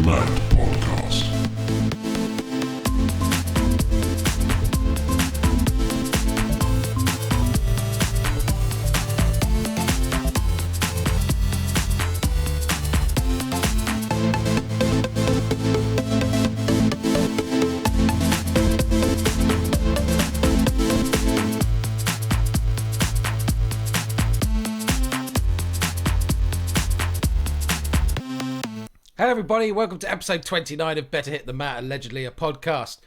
Man podcast. Hello everybody, welcome to episode 29 of Better Hit the Mat, allegedly a podcast.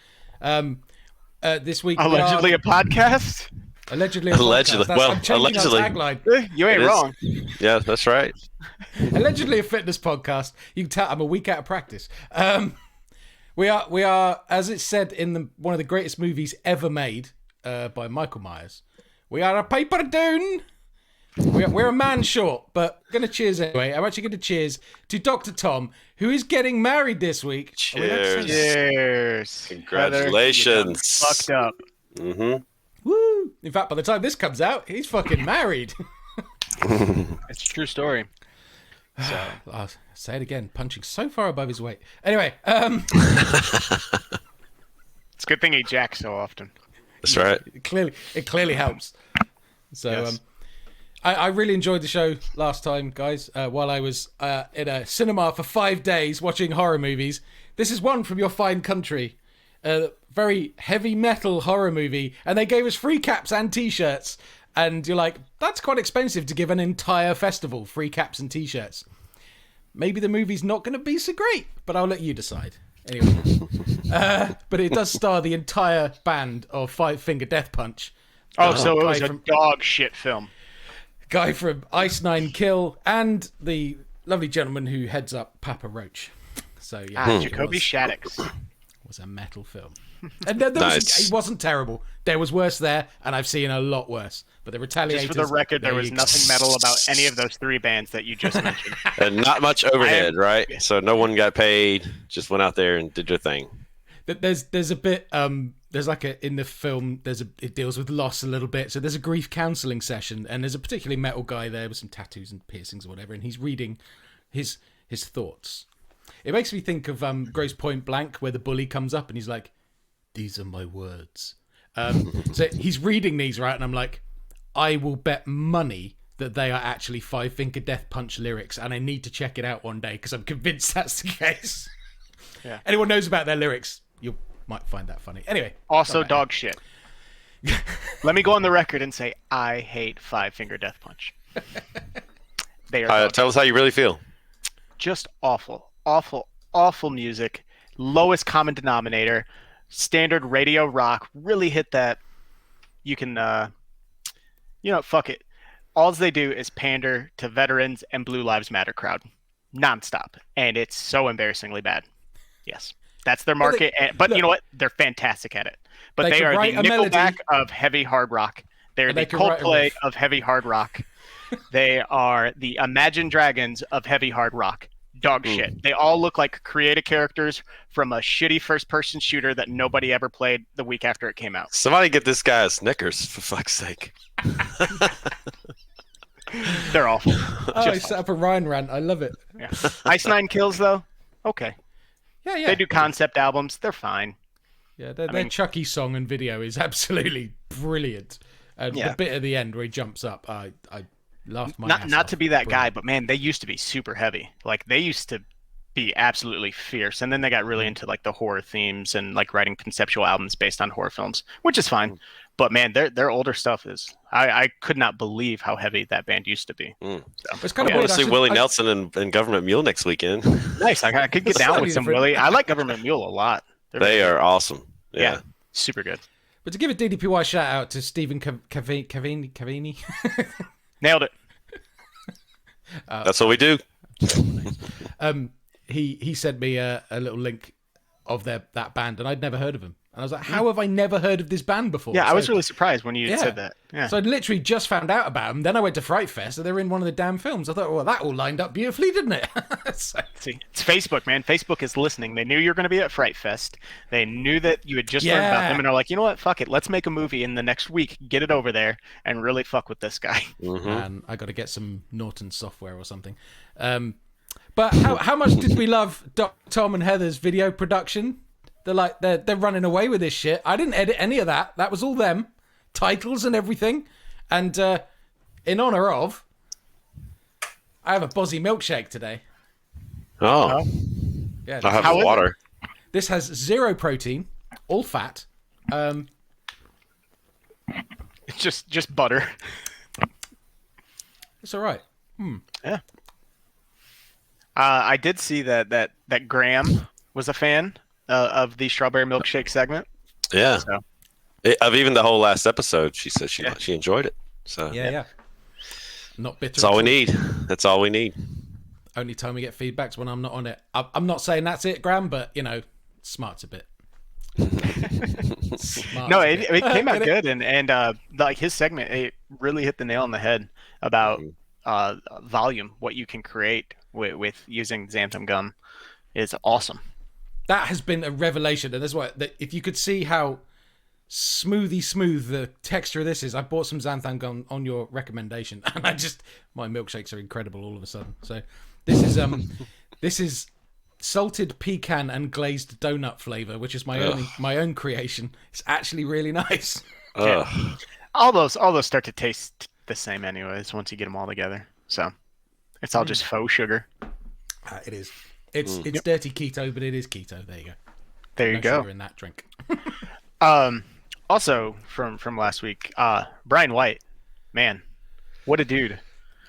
This week allegedly a podcast? Allegedly a podcast. I'm changing our tagline. You ain't wrong. Yeah, that's right. Allegedly a fitness podcast. You can tell I'm a week out of practice. We are, as it's said in one of the greatest movies ever made by Michael Myers. We are a paper doon. We're a man short, but going to cheers anyway. I'm actually going to cheers to Dr. Tom, who is getting married this week. Cheers. Cheers. Congratulations. Fucked up. Mm-hmm. Woo! In fact, by the time this comes out, he's fucking married. It's a true story. So I'll say it again, punching so far above his weight. Anyway, it's a good thing he jacks so often. That's right. It clearly helps. So, Yes. I really enjoyed the show last time, guys, while I was in a cinema for 5 days watching horror movies. This is one from your fine country. A very heavy metal horror movie. And they gave us free caps and t-shirts. And you're like, that's quite expensive to give an entire festival free caps and t-shirts. Maybe the movie's not going to be so great, but I'll let you decide. Anyway. But it does star the entire band of Five Finger Death Punch. Oh, so it was a dog shit film. Guy from Ice Nine Kill and the lovely gentleman who heads up Papa Roach. So yeah, Jacoby Shaddix. Was a metal film, and it wasn't terrible. There was worse there, and I've seen a lot worse. But the Retaliators. Just for the record, there was nothing metal about any of those three bands that you just mentioned. And not much overhead, right? So no one got paid. Just went out there and did your thing. There's a bit there's like in the film it deals with loss a little bit, so there's a grief counseling session, and there's a particularly metal guy there with some tattoos and piercings or whatever, and he's reading his thoughts. It makes me think of Grosse Point Blank, where the bully comes up and he's like, "These are my words." So he's reading these, right, and I'm like, I will bet money that they are actually Five Finger Death Punch lyrics, and I need to check it out one day because I'm convinced that's the case. Yeah. Anyone knows about their lyrics, you might find that funny. Anyway. Also dog shit. Let me go on the record and say I hate Five Finger Death Punch. They are Tell us how you really feel. just awful music. Lowest common denominator. Standard radio rock. Really hit that. You can, fuck it. All they do is pander to veterans and Blue Lives Matter crowd. Nonstop. And it's so embarrassingly bad. Yes. That's their market. But you know what? They're fantastic at it. But they are the Nickelback of heavy hard rock. They're the Coldplay of heavy hard rock. They are the Imagine Dragons of heavy hard rock. Dog shit. They all look like creative characters from a shitty first-person shooter that nobody ever played the week after it came out. Somebody get this guy a Snickers, for fuck's sake. They're awful. I set up a Ryan rant. I love it. Yeah. Ice Nine Kills, though? Okay. Yeah. They do concept albums. They're fine. Yeah, their Chucky song and video is absolutely brilliant. And the bit at the end where he jumps up, I laughed my ass off. Not to be that guy, but man, they used to be super heavy. Like they used to be absolutely fierce, and then they got really into like the horror themes and like writing conceptual albums based on horror films, which is fine. But man, their older stuff is I could not believe how heavy that band used to be. So, It's kind of I want to see Willie Nelson and Government Mule next weekend. Nice. I could get down with some Willie. I like Government Mule a lot. They are awesome. Yeah, super good. But to give a DDPY shout out to Stephen Cavini. Nailed it. That's what we do. He sent me a little link of that band, and I'd never heard of him. And I was like, how have I never heard of this band before? Yeah, I was really surprised when you said that. Yeah. So I literally just found out about them. Then I went to Frightfest, and they were in one of the damn films. I thought, well, that all lined up beautifully, didn't it? See, it's Facebook, man. Facebook is listening. They knew you were going to be at Frightfest. They knew that you had just learned about them, and are like, you know what? Fuck it. Let's make a movie in the next week. Get it over there and really fuck with this guy. And I got to get some Norton software or something. But how much did we love Tom and Heather's video production? They're running away with this shit. I didn't edit any of that. That was all them. Titles and everything. And in honor of, I have a Buzzy milkshake today. Oh. Yeah. I have water. This has 0 protein, all fat. It's just butter. It's all right. Yeah. I did see that Graham was a fan of the strawberry milkshake segment. Yeah. So. Of even the whole last episode, she said she enjoyed it. So yeah. Not bitter. That's all we need. That's all we need. Only time we get feedback's when I'm not on it. I'm not saying that's it, Graham, but smart's a bit. No, it came out good, and like his segment, it really hit the nail on the head about volume, what you can create with using xanthan gum is awesome. That has been a revelation, and that's why if you could see how smooth the texture of this is. I bought some xanthan gum on your recommendation, and my milkshakes are incredible all of a sudden. So this is salted pecan and glazed donut flavor, which is my own creation. It's actually really nice. Yeah. All those start to taste the same anyways once you get them all together. So it's all just faux sugar. It is. It's dirty keto, but it is keto. There you go. There you go. Sugar in that drink. Also from last week, Brian White, man, what a dude.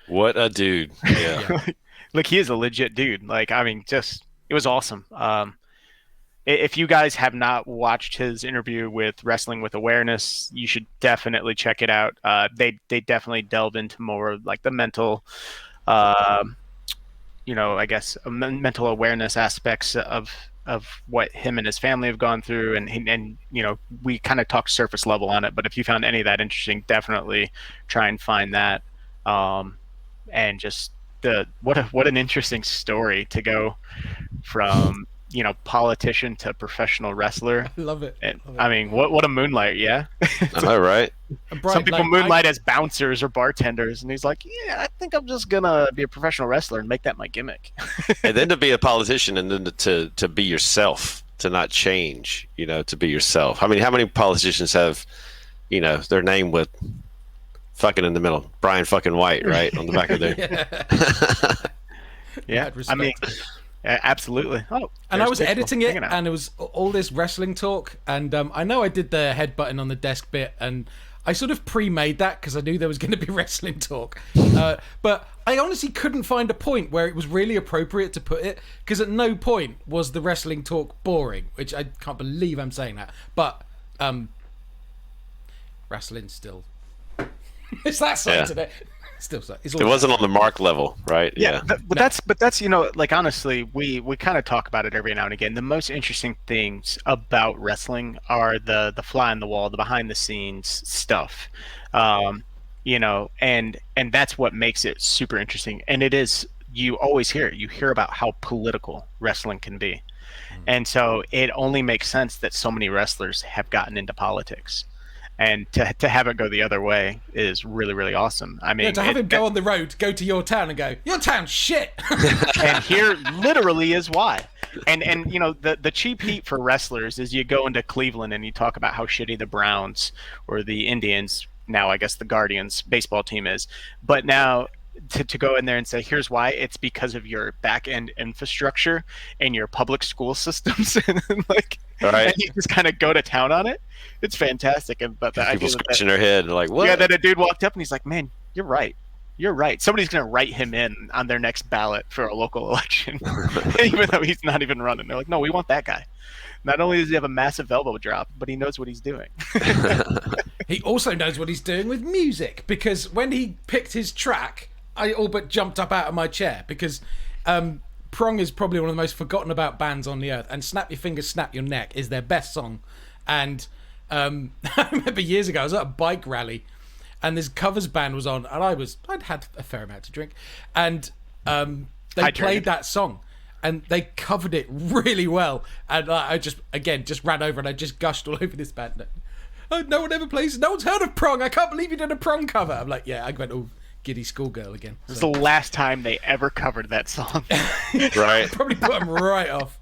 What a dude. Yeah. Like he is a legit dude. Like, I mean, just it was awesome. If you guys have not watched his interview with Wrestling with Awareness, you should definitely check it out. They definitely delve into more of like the mental, I guess mental awareness aspects of what him and his family have gone through, and we kind of talked surface level on it. But if you found any of that interesting, definitely try and find that. And just what an interesting story to go from politician to professional wrestler. I love it. I mean, what a moonlight, yeah. I know, right? Some people moonlight as bouncers or bartenders, and he's like, yeah, I think I'm just gonna be a professional wrestler and make that my gimmick. And then to be a politician, and then to be yourself, to not change, to be yourself. I mean, how many politicians have, their name with fucking in the middle, Brian fucking White, right, on the back of their. Yeah, I mean. Absolutely. Oh, and I was editing it, and it was all this wrestling talk, and I know I did the headbutting on the desk bit, and I sort of pre-made that because I knew there was going to be wrestling talk, but I honestly couldn't find a point where it was really appropriate to put it, because at no point was the wrestling talk boring, which I can't believe I'm saying that, but wrestling's still it's that side today. Still, it wasn't on the Mark level, right? Yeah. But that's like honestly, we kind of talk about it every now and again. The most interesting things about wrestling are the fly on the wall, the behind the scenes stuff, and that's what makes it super interesting. And it is, you always hear about how political wrestling can be, and so it only makes sense that so many wrestlers have gotten into politics. And to have it go the other way is really, really awesome. I mean, to have him go on the road, go to your town and go, your town's shit. And here literally is why. And the cheap heat for wrestlers is you go into Cleveland and you talk about how shitty the Browns or the Indians, now I guess the Guardians baseball team is. But now to go in there and say, here's why, it's because of your back end infrastructure and your public school systems. And and you just kind of go to town on it. It's fantastic. But the people scratching their head like, what? Yeah, then a dude walked up and he's like, man, you're right. Somebody's going to write him in on their next ballot for a local election, even though he's not even running. They're like, no, we want that guy. Not only does he have a massive elbow drop, but he knows what he's doing. He also knows what he's doing with music, because when he picked his track, I all but jumped up out of my chair, because Prong is probably one of the most forgotten about bands on the earth, and Snap Your Fingers, Snap Your Neck is their best song. And I remember years ago I was at a bike rally, and this covers band was on, and I'd had a fair amount to drink, and they played that song, and they covered it really well, and I just ran over and I just gushed all over this band. Oh, no one ever plays, no one's heard of Prong, I can't believe you did a Prong cover. I'm like, yeah, I went, oh, giddy schoolgirl again. This is the last time they ever covered that song. Right. Probably put them right off.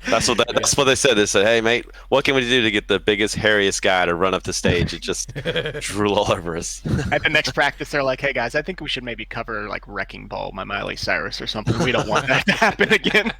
That's what they said. They said, "Hey, mate, what can we do to get the biggest, hairiest guy to run up the stage and just drool all over us?" At the next practice, they're like, "Hey guys, I think we should maybe cover like Wrecking Ball by Miley Cyrus or something. We don't want that to happen again."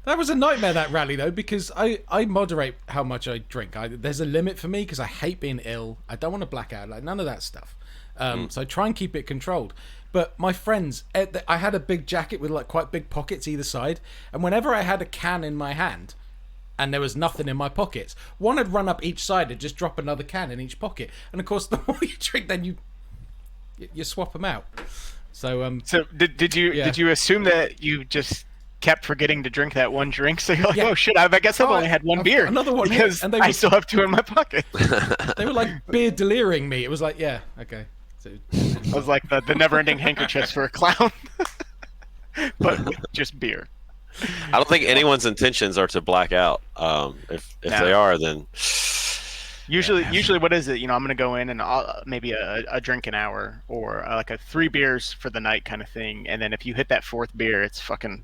That was a nightmare, that rally, though, because I moderate how much I drink. There's a limit for me because I hate being ill. I don't want to black out, like none of that stuff. So I try and keep it controlled. But my friends, I had a big jacket with like quite big pockets either side, and whenever I had a can in my hand and there was nothing in my pockets, one would run up each side and just drop another can in each pocket. And of course, the more you drink, then you swap them out. So did you assume that you just kept forgetting to drink that one drink? So you're like, "Oh shit, I guess I've only had one beer, another one, because and I still have two in my pocket." They were like beer delirium me. It was like, yeah, okay. So, I was like the never-ending handkerchiefs for a clown, but with just beer. I don't think anyone's intentions are to black out. If they are, then usually what is it? I'm gonna go in and maybe a drink an hour, or like a 3 beers for the night kind of thing. And then if you hit that 4th beer, it's fucking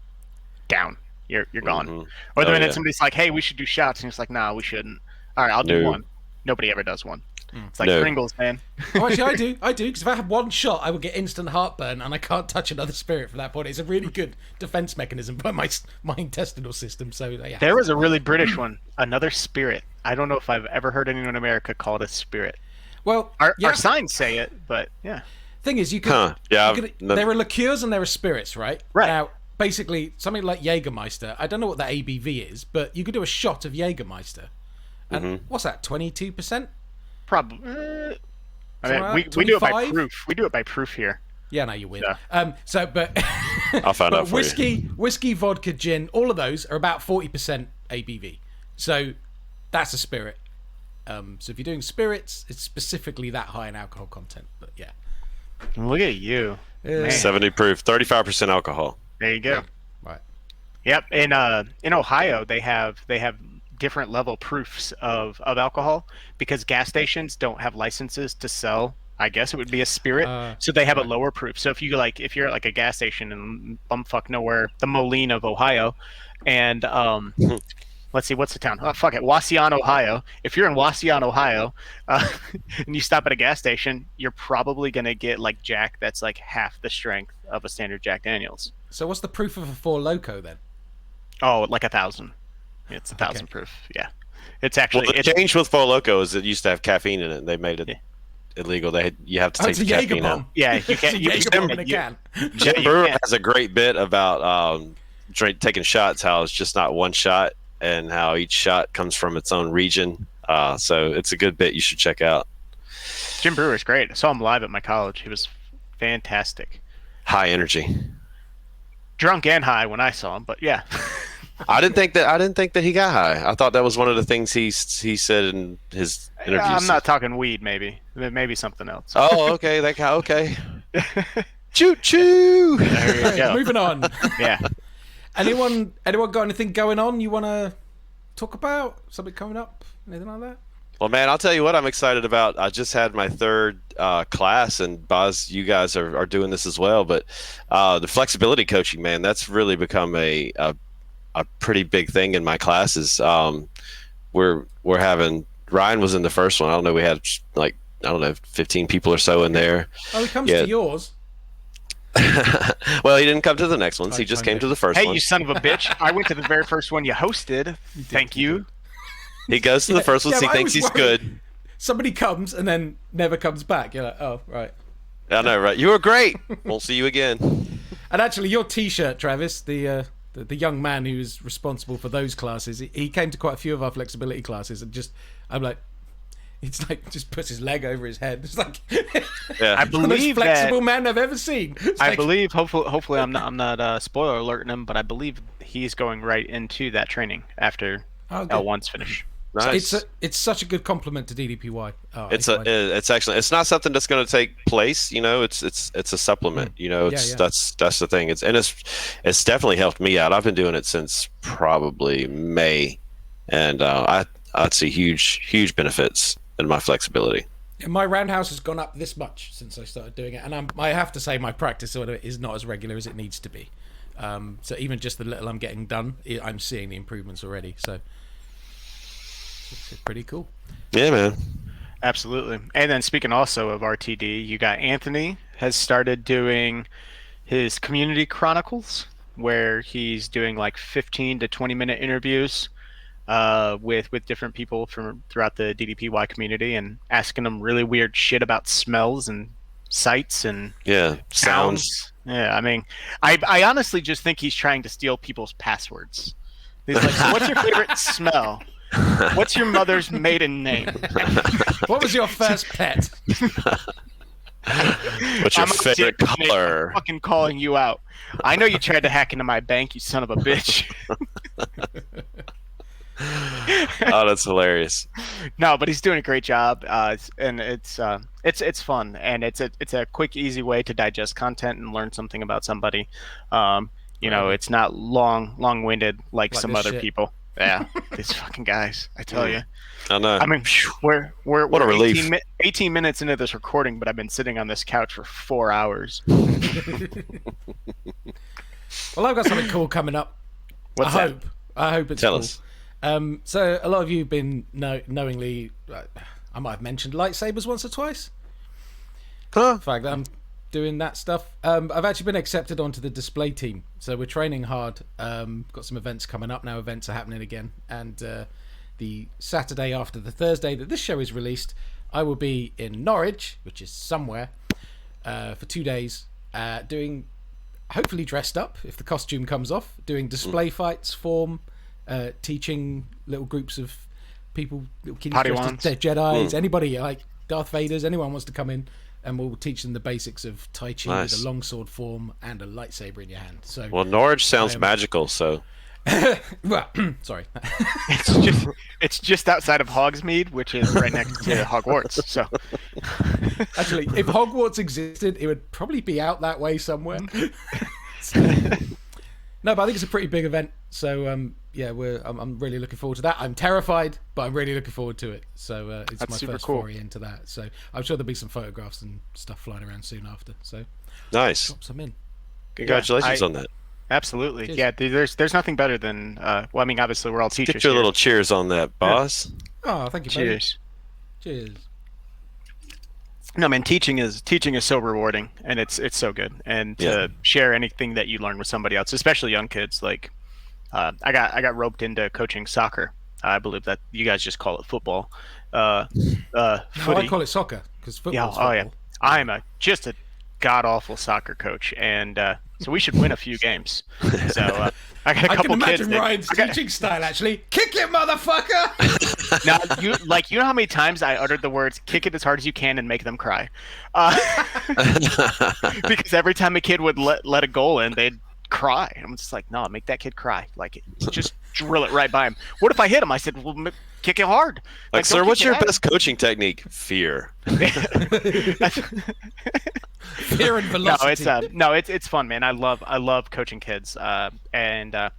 down. You're gone. Mm-hmm. Or the minute somebody's like, "Hey, we should do shots," and it's like, "Nah, we shouldn't." All right, I'll do one. Nobody ever does one. It's like Pringles, man. Oh, actually, I do, because if I have one shot, I will get instant heartburn, and I can't touch another spirit from that point. It's a really good defense mechanism for my intestinal system. So yeah. There was a really British one, another spirit. I don't know if I've ever heard anyone in America call it a spirit. Well, our signs say it, but yeah. Thing is, there are liqueurs and there are spirits, right? Right. Now, basically, something like Jägermeister. I don't know what the ABV is, but you could do a shot of Jägermeister, and what's that? 22%. Probably. We do it by proof. We do it by proof here. Yeah, no, you win. Yeah. But I'll find out for whiskey, vodka, gin, all of those are about 40% ABV. So that's a spirit. So if you're doing spirits, it's specifically that high in alcohol content. But yeah. Look at you. 70 proof, 35% alcohol. There you go. Right. Yep. In Ohio, they have different level proofs of alcohol, because gas stations don't have licenses to sell, I guess it would be a spirit, so they have a lower proof. So if you're at like a gas station in bumfuck nowhere, the Moline of Ohio, and let's see, what's the town? Oh, fuck it, Wauseon, Ohio. If you're in Wauseon, Ohio, and you stop at a gas station, you're probably gonna get like Jack that's like half the strength of a standard Jack Daniels. So what's the proof of a Four Loko then? Oh, like 1,000. It's 1,000 proof. Yeah, it's actually the change with Four Loko is it used to have caffeine in it. They made it illegal. You have to take the caffeine out. Yeah, you can't. Jim Brewer has a great bit about taking shots. How it's just not one shot, and how each shot comes from its own region. So it's a good bit you should check out. Jim Brewer is great. I saw him live at my college. He was fantastic. High energy. Drunk and high when I saw him, but yeah. I didn't think that he got high. I thought that was one of the things he said in his interviews. I'm not talking weed, maybe something else. Oh, okay, that guy. Okay. Choo choo. There you go. Moving on. Yeah. Anyone got anything going on you want to talk about? Something coming up? Anything like that? Well, man, I'll tell you what I'm excited about. I just had my 3rd class, and Buzz, you guys are doing this as well. But the flexibility coaching, man, that's really become a pretty big thing in my classes. We're having, Ryan was in the first one. I don't know, we had 15 people or so in there. Oh, he comes to yours. Well, he didn't come to the next ones. He just came to the first one. Hey, you son of a bitch! I went to the very first one you hosted. Thank you. He goes to the first one. He thinks he's good. Somebody comes and then never comes back. You're like, oh, right. I know, right? You were great. Won't see you again. And actually, your T-shirt, Travis, the young man who's responsible for those classes, he came to quite a few of our flexibility classes, and I'm like, it's like just puts his leg over his head. It's like, yeah. I believe the most flexible man I've ever seen. I believe, hopefully, I'm not spoiler alerting him, but I believe he's going right into that training after L1's finish. Nice. It's such a good compliment to DDPY. It's not something that's going to take place. It's a supplement. That's the thing. It's definitely helped me out. I've been doing it since probably May, and I'd see huge benefits in my flexibility. My roundhouse has gone up this much since I started doing it, and I have to say my practice order is not as regular as it needs to be. So even just the little I'm getting done, I'm seeing the improvements already. So it's pretty cool. Yeah, man. Absolutely. And then speaking also of RTD, you got Anthony has started doing his community chronicles, where he's doing like 15 to 20-minute interviews with different people from throughout the DDPY community and asking them really weird shit about smells and sights and sounds. Yeah, I mean, I honestly just think he's trying to steal people's passwords. He's like, so what's your favorite smell? What's your mother's maiden name? What was your first pet? What's your favorite color? I'm fucking calling you out. I know you tried to hack into my bank, you son of a bitch. Oh, that's hilarious. No, but he's doing a great job, and it's fun, and it's a quick, easy way to digest content and learn something about somebody. You know, it's not long-winded like some other shit. people. Yeah, these fucking guys, I tell you. I know. I mean, we're What a relief. 18 minutes into this recording, but I've been sitting on this couch for 4 hours. Well, I've got something cool coming up. What's I that? hope. I hope it's Tell cool. us. So a lot of you have been knowingly, I might have mentioned lightsabers once or twice. Huh? The fact that I'm doing that stuff. I've actually been accepted onto the display team, so we're training hard. Got some events coming up now. Events are happening again, and the Saturday after the Thursday that this show is released, I will be in Norwich, which is somewhere, for 2 days, doing, hopefully dressed up if the costume comes off, doing display fights, form, teaching little groups of people, little kiddies dressed as Jedis, anybody like Darth Vader's, anyone wants to come in, and we'll teach them the basics of Tai Chi with a longsword form and a lightsaber in your hand. So, well, Norwich sounds magical, so. Well, sorry. It's just outside of Hogsmeade, which is right next to Hogwarts. So, actually, if Hogwarts existed, it would probably be out that way somewhere. No, but I think it's a pretty big event. So, yeah, I'm really looking forward to that. I'm terrified, but I'm really looking forward to it. So it's That's my super first cool. foray into that. So I'm sure there'll be some photographs and stuff flying around soon after. So Nice. drop some in. Congratulations on that. Absolutely. Cheers. Yeah, there's nothing better than well, I mean, obviously we're all teachers. Get your here. little cheers on that, boss. Oh, thank you, buddy. Cheers. Cheers. No, man, teaching is so rewarding, and it's so good. And to share anything that you learn with somebody else, especially young kids, like I got roped into coaching soccer. I believe that you guys just call it football. No, I Footy. call it soccer because football's Yeah, football. I am just a god awful soccer coach, and so we should win a few games. So I got a couple can kids. imagine Ryan's teaching style actually. Kick it, motherfucker! Now you know how many times I uttered the words "kick it as hard as you can" and make them cry, because every time a kid would let a goal in, they'd cry. I'm just like, no, make that kid cry. Like, just drill it right by him. What if I hit him? I said, well, kick it hard. Like, sir, what's your best coaching technique? Fear. Fear and velocity. It's fun, man. I love coaching kids. And the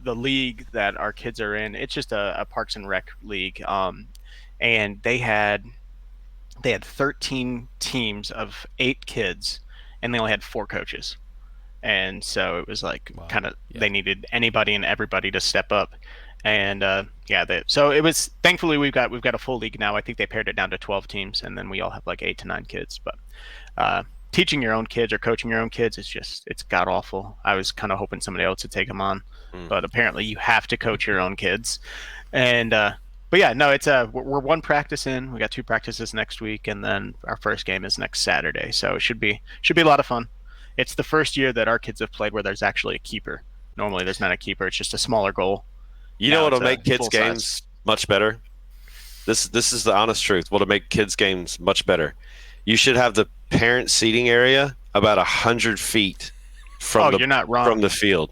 league that our kids are in, it's just a Parks and Rec league. And they had 13 teams of 8 kids, and they only had 4 coaches. And so it was like they needed anybody and everybody to step up. And so it was, thankfully we've got a full league now. I think they pared it down to 12 teams, and then we all have like 8 to 9 kids. But teaching your own kids or coaching your own kids is just, it's god awful. I was kind of hoping somebody else would take them on, but apparently you have to coach your own kids. And but yeah, no, it's we're 1 practice in. We got 2 practices next week, and then our first game is next Saturday. So it should be a lot of fun. It's the first year that our kids have played where there's actually a keeper. Normally there's not a keeper. It's just a smaller goal. You know what'll make kids' games much better? This is the honest truth. What'll make kids' games much better? You should have the parent seating area about 100 feet from you're not wrong. from the field.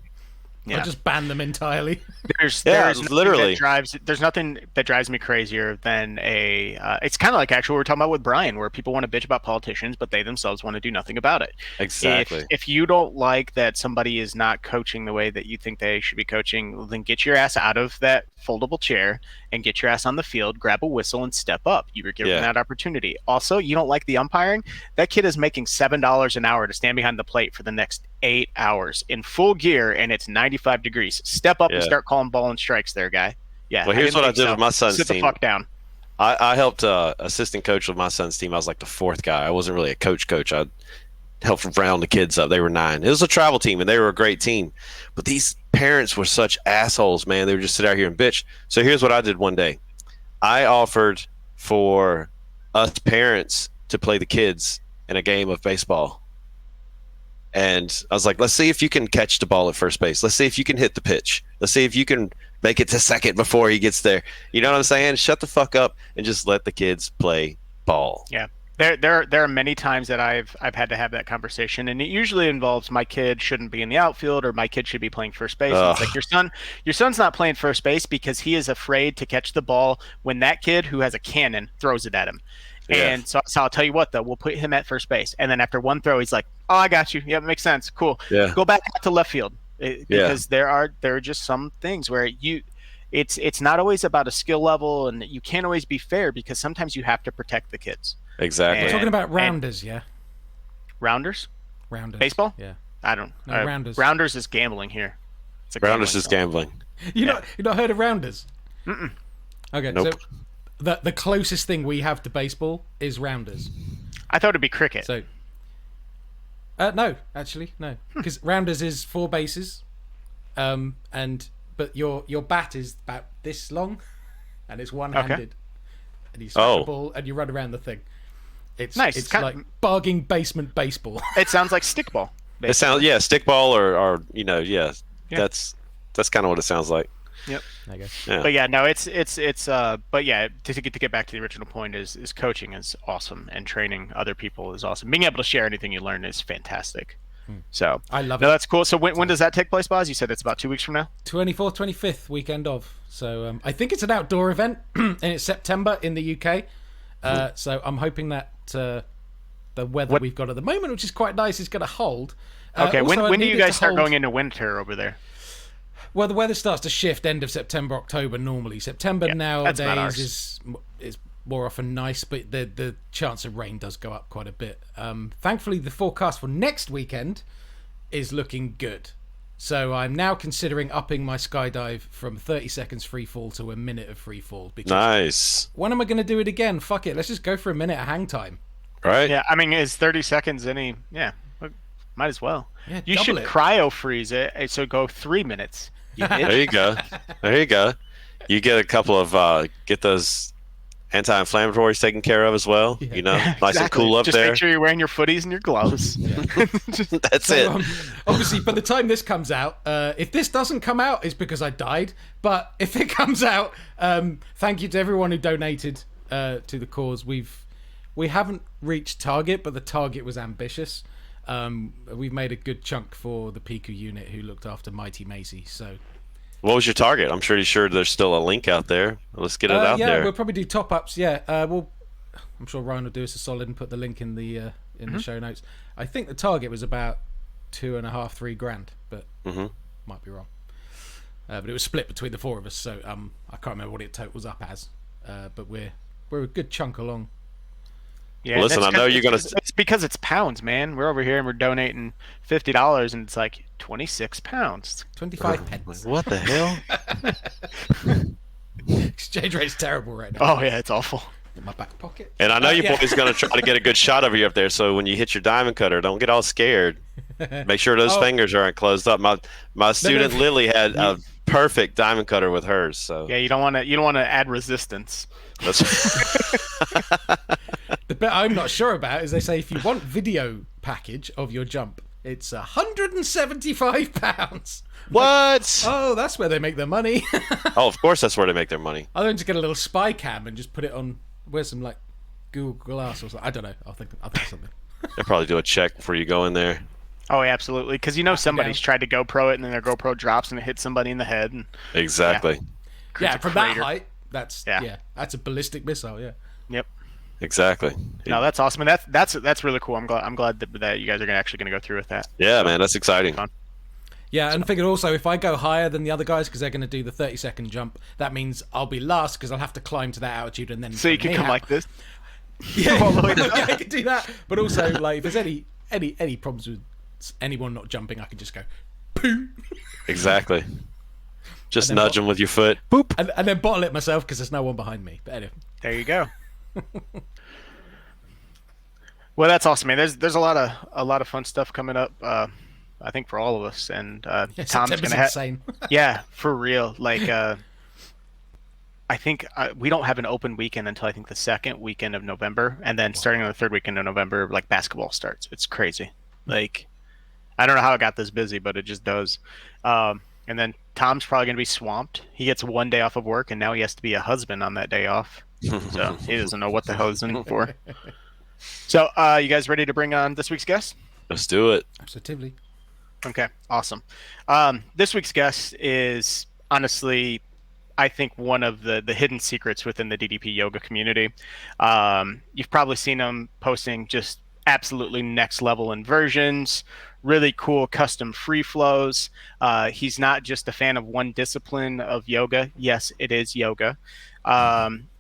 Yeah. I'll just ban them entirely. There's literally. There's nothing that drives me crazier than it's kind of like actually what we're talking about with Brian, where people want to bitch about politicians, but they themselves want to do nothing about it. Exactly. If you don't like that somebody is not coaching the way that you think they should be coaching, then get your ass out of that foldable chair and get your ass on the field, grab a whistle, and step up. You were given that opportunity. Also, you don't like the umpiring? That kid is making $7 an hour to stand behind the plate for the next 8 hours in full gear, and it's 95 degrees. Step up and start calling ball and strikes there, guy. Yeah. Well, here's what I did with my son's team. Sit the fuck down. I helped assistant coach with my son's team. I was like the fourth guy. I wasn't really a coach. I helped round the kids up. They were 9. It was a travel team, and they were a great team. But these parents were such assholes, man. They would just sit out here and bitch. So here's what I did one day. I offered for us parents to play the kids in a game of baseball. And I was like, let's see if you can catch the ball at first base. Let's see if you can hit the pitch. Let's see if you can make it to second before he gets there. You know what I'm saying? Shut the fuck up and just let the kids play ball. Yeah. There are many times that I've had to have that conversation, and it usually involves my kid shouldn't be in the outfield or my kid should be playing first base. It's like your son's not playing first base because he is afraid to catch the ball when that kid who has a cannon throws it at him. Yeah. And so I'll tell you what, though, we'll put him at first base, and then after one throw, he's like, "Oh, I got you. Yeah, it makes sense. Cool. Yeah. Go back out to left field." Because there are just some things where it's not always about a skill level, and you can't always be fair because sometimes you have to protect the kids. Exactly. We're talking about rounders, yeah. Rounders? Rounders. Baseball? Yeah. I don't. No, rounders. Rounders is gambling here. Rounders is gambling. You not heard of rounders? Mm-mm. Okay. Nope. So the closest thing we have to baseball is rounders. I thought it'd be cricket. So. No, actually, no, because rounders is 4 bases, but your bat is about this long, and it's one-handed, and you smash the ball and you run around the thing. It's nice. It's like bargain basement baseball. It sounds like stickball. It sounds stickball or that's kind of what it sounds like. Yep. I guess. Yeah. But yeah, no, it's but yeah, to get back to the original point is coaching is awesome and training other people is awesome. Being able to share anything you learn is fantastic. So I love it. No, that's cool. So when does that take place, Buzz? You said it's about 2 weeks from now. 24th, 25th weekend of. So I think it's an outdoor event, and it's September in the UK. So I'm hoping that the weather we've got at the moment, which is quite nice, is going to hold. Okay. When do you guys start going into winter over there? Well, the weather starts to shift end of September, October normally. September nowadays is more often nice, but the chance of rain does go up quite a bit. Thankfully, the forecast for next weekend is looking good. So I'm now considering upping my skydive from 30 seconds free fall to a minute of free fall. Because nice. When am I going to do it again? Fuck it. Let's just go for a minute of hang time. Right. Yeah, I mean, is 30 seconds any... Yeah, might as well. Yeah, you should cryo freeze it, so go 3 minutes. There you go. There you go. You get a couple of get those anti-inflammatories taken care of as well. Yeah. You know, nice and cool up just there. Just make sure you're wearing your footies and your gloves. That's it. Obviously, by the time this comes out, if this doesn't come out, it's because I died. But if it comes out, thank you to everyone who donated to the cause. We haven't reached target, but the target was ambitious. We've made a good chunk for the Piku unit who looked after Mighty Macy. So, what was your target? I'm pretty sure there's still a link out there. Let's get it out there. Yeah, we'll probably do top ups. Yeah, I'm sure Ryan will do us a solid and put the link in the the show notes. I think the target was about 2.5, 3 grand, but might be wrong. But it was split between the 4 of us, so I can't remember what it totals up as. But we're a good chunk along. Yeah, well, listen, I know you're gonna. It's because it's pounds, man. We're over here and we're donating $50, and it's like 26 pounds, 25 pence. What the hell? Exchange rate's terrible right now. Oh yeah, it's awful. In my back pocket. And I know your boy's gonna try to get a good shot of you up there. So when you hit your diamond cutter, don't get all scared. Make sure those fingers aren't closed up. My student Lily had a perfect diamond cutter with hers. So yeah, you don't want to add resistance. The bit I'm not sure about is they say if you want video package of your jump, it's £175. What? Oh, that's where they make their money. Oh, of course that's where they make their money. I'll just get a little spy cam and just put it on. Where's some like Google Glass or something? I don't know. I'll think of something. They'll probably do a check before you go in there. Oh, absolutely. Because somebody's tried to GoPro it, and then their GoPro drops and it hits somebody in the head. And Exactly. Yeah, from that crater. height, that's that's a ballistic missile. Yeah. Yep. Exactly. No, that's awesome, and that's really cool. I'm glad that you guys are actually going to go through with that. Yeah, man, that's exciting. Fun. Yeah, and figured also if I go higher than the other guys because they're going to do the 30-second jump, that means I'll be last because I'll have to climb to that altitude and then. So you can come like this. Yeah, yeah, I can do that. But also, like, if there's any problems with anyone not jumping, I can just go, poo. Exactly. Just nudge them with your foot. Boop. And then bottle it myself because there's no one behind me. But anyway. There you go. Well, that's awesome, man. There's a lot of fun stuff coming up. I think for all of us, and Tom's gonna have. Insane. Yeah, for real. Like, I think we don't have an open weekend until I think the second weekend of November, and then starting on the third weekend of November, like basketball starts. It's crazy. Like, I don't know how it got this busy, but it just does. And then Tom's probably gonna be swamped. He gets one day off of work, and now he has to be a husband on that day off. So he doesn't know what the hell he's in for. So, you guys ready to bring on this week's guest? Let's do it. Absolutely. Okay, awesome. This week's guest is honestly, I think, one of the hidden secrets within the DDP yoga community. You've probably seen him posting just absolutely next level inversions, really cool custom free flows. He's not just a fan of one discipline of yoga. Yes, it is yoga.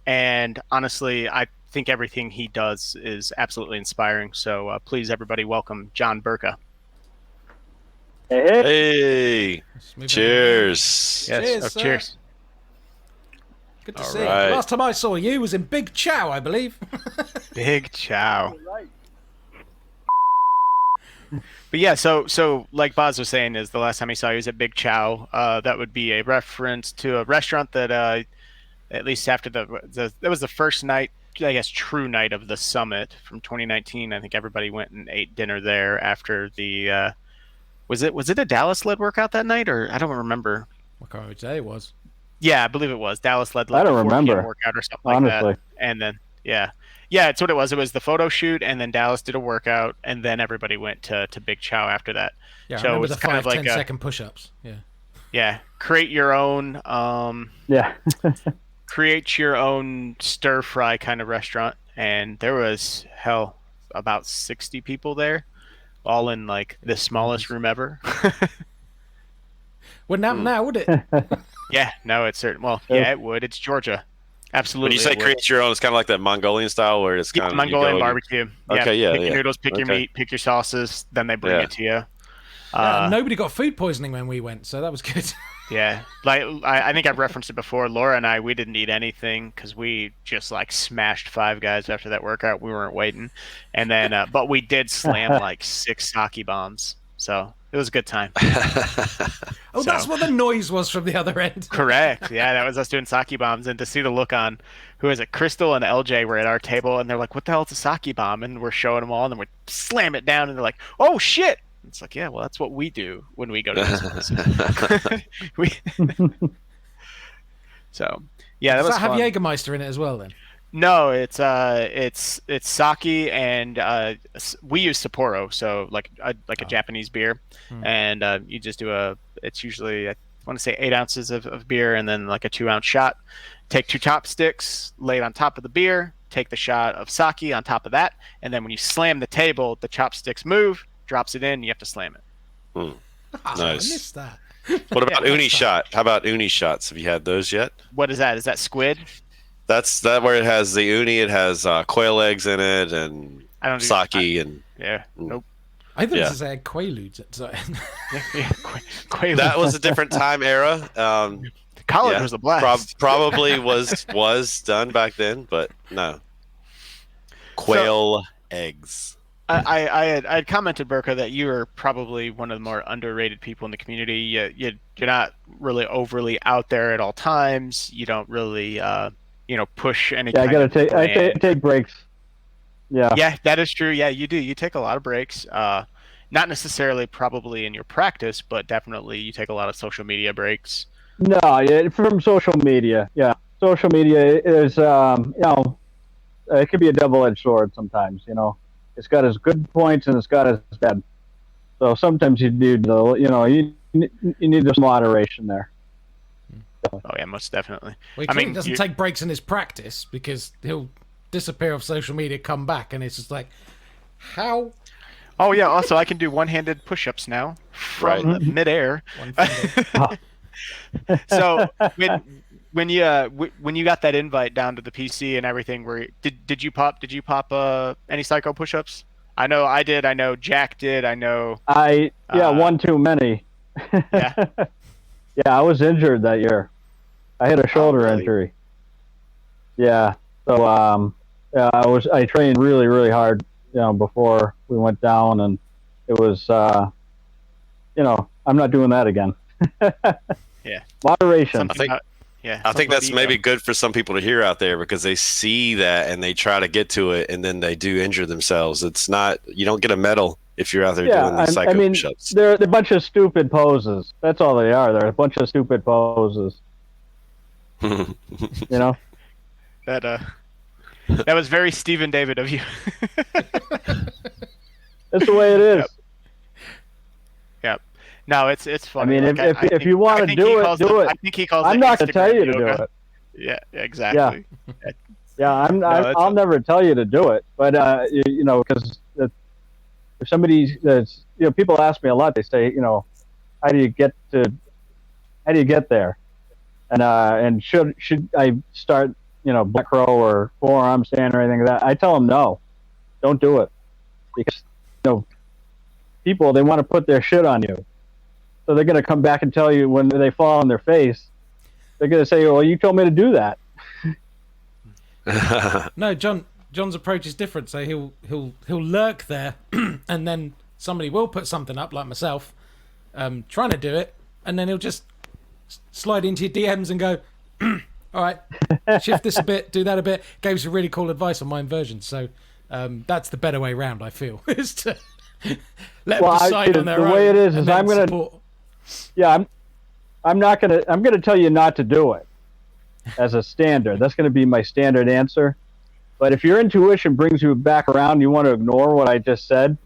And honestly, I think everything he does is absolutely inspiring. So please, everybody, welcome John Berka. Hey. Cheers. Yes. Cheers. Good to see you. Last time I saw you was in Big Chow, I believe. Big Chow. But yeah, so like Buzz was saying, is the last time he saw you was at Big Chow. That would be a reference to a restaurant that at least after that was the first night, I guess, true night of the summit from 2019. I think everybody went and ate dinner there after the was it a Dallas led workout that night, or I don't remember. I can't remember which day it was. Yeah, I believe it was Dallas led. I don't remember workout or something honestly. Like that. And then yeah, it's what it was. It was the photo shoot, and then Dallas did a workout, and then everybody went to Big Chow after that. Yeah, so I remember it was the kind 5, of like 10 second push-ups. Yeah. Yeah, create your own. Create your own stir fry kind of restaurant, and there was about 60 people there, all in like the smallest room ever. Wouldn't happen now, would it? Yeah, no, it's certain. Well, yeah, it would. It's Georgia. Absolutely. When you say create your own, it's kind of like that Mongolian style where it's kind of Mongolian barbecue. Okay, yeah, pick your noodles, pick your meat, pick your sauces, then they bring it to you. Nobody got food poisoning when we went, so that was good. Yeah, like I think I've referenced it before. Laura and I, we didn't eat anything because we just like smashed Five Guys after that workout. We weren't waiting, and then but we did slam like 6 sake bombs, so it was a good time. That's what the noise was from the other end. Correct. Yeah, that was us doing sake bombs, and to see the look on, who is it? Crystal and LJ were at our table, and they're like, "What the hell is a sake bomb?" And we're showing them all, and then we slam it down, and they're like, "Oh shit!" It's like, yeah, well, that's what we do when we go to this place. So, yeah, that Does was that have fun. Jägermeister in it as well, then? No, it's sake, and we use Sapporo, so like a Japanese beer, and you just do it's usually, I want to say 8 ounces of beer, and then like a 2-ounce shot. Take 2 chopsticks, lay it on top of the beer, take the shot of sake on top of that, and then when you slam the table, the chopsticks move. Drops it in, you have to slam it. Nice. I missed that. What about uni shot? How about uni shots? Have you had those yet? What is that? Is that squid? That's where it has the uni. It has quail eggs in it and sake and nope. I thought it was quaaludes. Quaaludes. That was a different time era. College was a blast. Probably was done back then, but no. Quail eggs. I had commented, Berka, that you are probably one of the more underrated people in the community. You're not really overly out there at all times. You don't really push any. Yeah, I take breaks. Yeah, that is true. Yeah, you do. You take a lot of breaks. Not necessarily probably in your practice, but definitely you take a lot of social media breaks. No, from social media. Yeah, social media is it could be a double-edged sword sometimes. It's got its good points and it's got its bad. So sometimes you need you need this moderation there. Oh yeah, most definitely. Well, he I clearly mean, doesn't take breaks in his practice because he'll disappear off social media, come back, and it's just like, how? oh yeah. Also, I can do one-handed push-ups now from Right. midair. One finger. So when you got that invite down to the PC and everything, did you pop any psycho push-ups? I know I did. I know Jack did. I know. One too many. Yeah. Yeah, I was injured that year. I had a shoulder really? injury. Yeah. So I trained really, really hard, before we went down, and it was I'm not doing that again. Yeah. Moderation. Something about- yeah. I think something that's about maybe ego. good for some people to hear out there because they see that and they try to get to it and then they do injure themselves. It's not, you don't get a medal if you're out there doing these psycho push-ups. they're a bunch of stupid poses. That's all they are. They're a bunch of stupid poses. That was very Stephen David of you. That's the way it is. Yep. No, it's I funny. mean, Like, if you want to do it, do it. I think he calls I'm it not going to tell Instagram you to do yoga. it. Yeah, exactly. Yeah, that's I'll never tell you to do it. But because if somebody that's people ask me a lot. They say, how do you get there? And should I start back row or forearm stand or anything like that? I tell them no, don't do it, because people, they want to put their shit on you, so they're going to come back and tell you when they fall on their face. They're going to say, well, you told me to do that. No, John's approach is different. So he'll lurk there, and then somebody will put something up, like myself, trying to do it, and then he'll just slide into your DMs and go, all right, shift this a bit, do that a bit. Gave some really cool advice on my inversions. So that's the better way round, I feel, is to let them decide on their own. The way it is and I'm then gonna, I'm gonna tell you not to do it as a standard. That's gonna be my standard answer. But if your intuition brings you back around, you want to ignore what I just said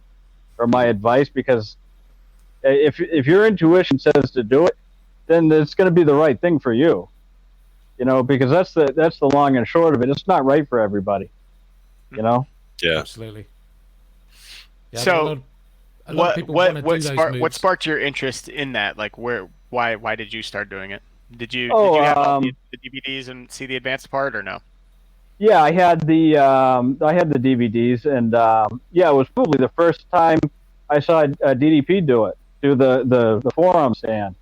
or my advice, because if your intuition says to do it, then it's going to be the right thing for you. Because that's the long and short of it. It's not right for everybody. Yeah. Absolutely. Yeah, So, a lot of people want to do those moves. what sparked your interest in that? Like, why did you start doing it? Did you have all the DVDs and see the advanced part, or no? Yeah, I had the DVDs, and it was probably the first time I saw DDP do the forearm stand.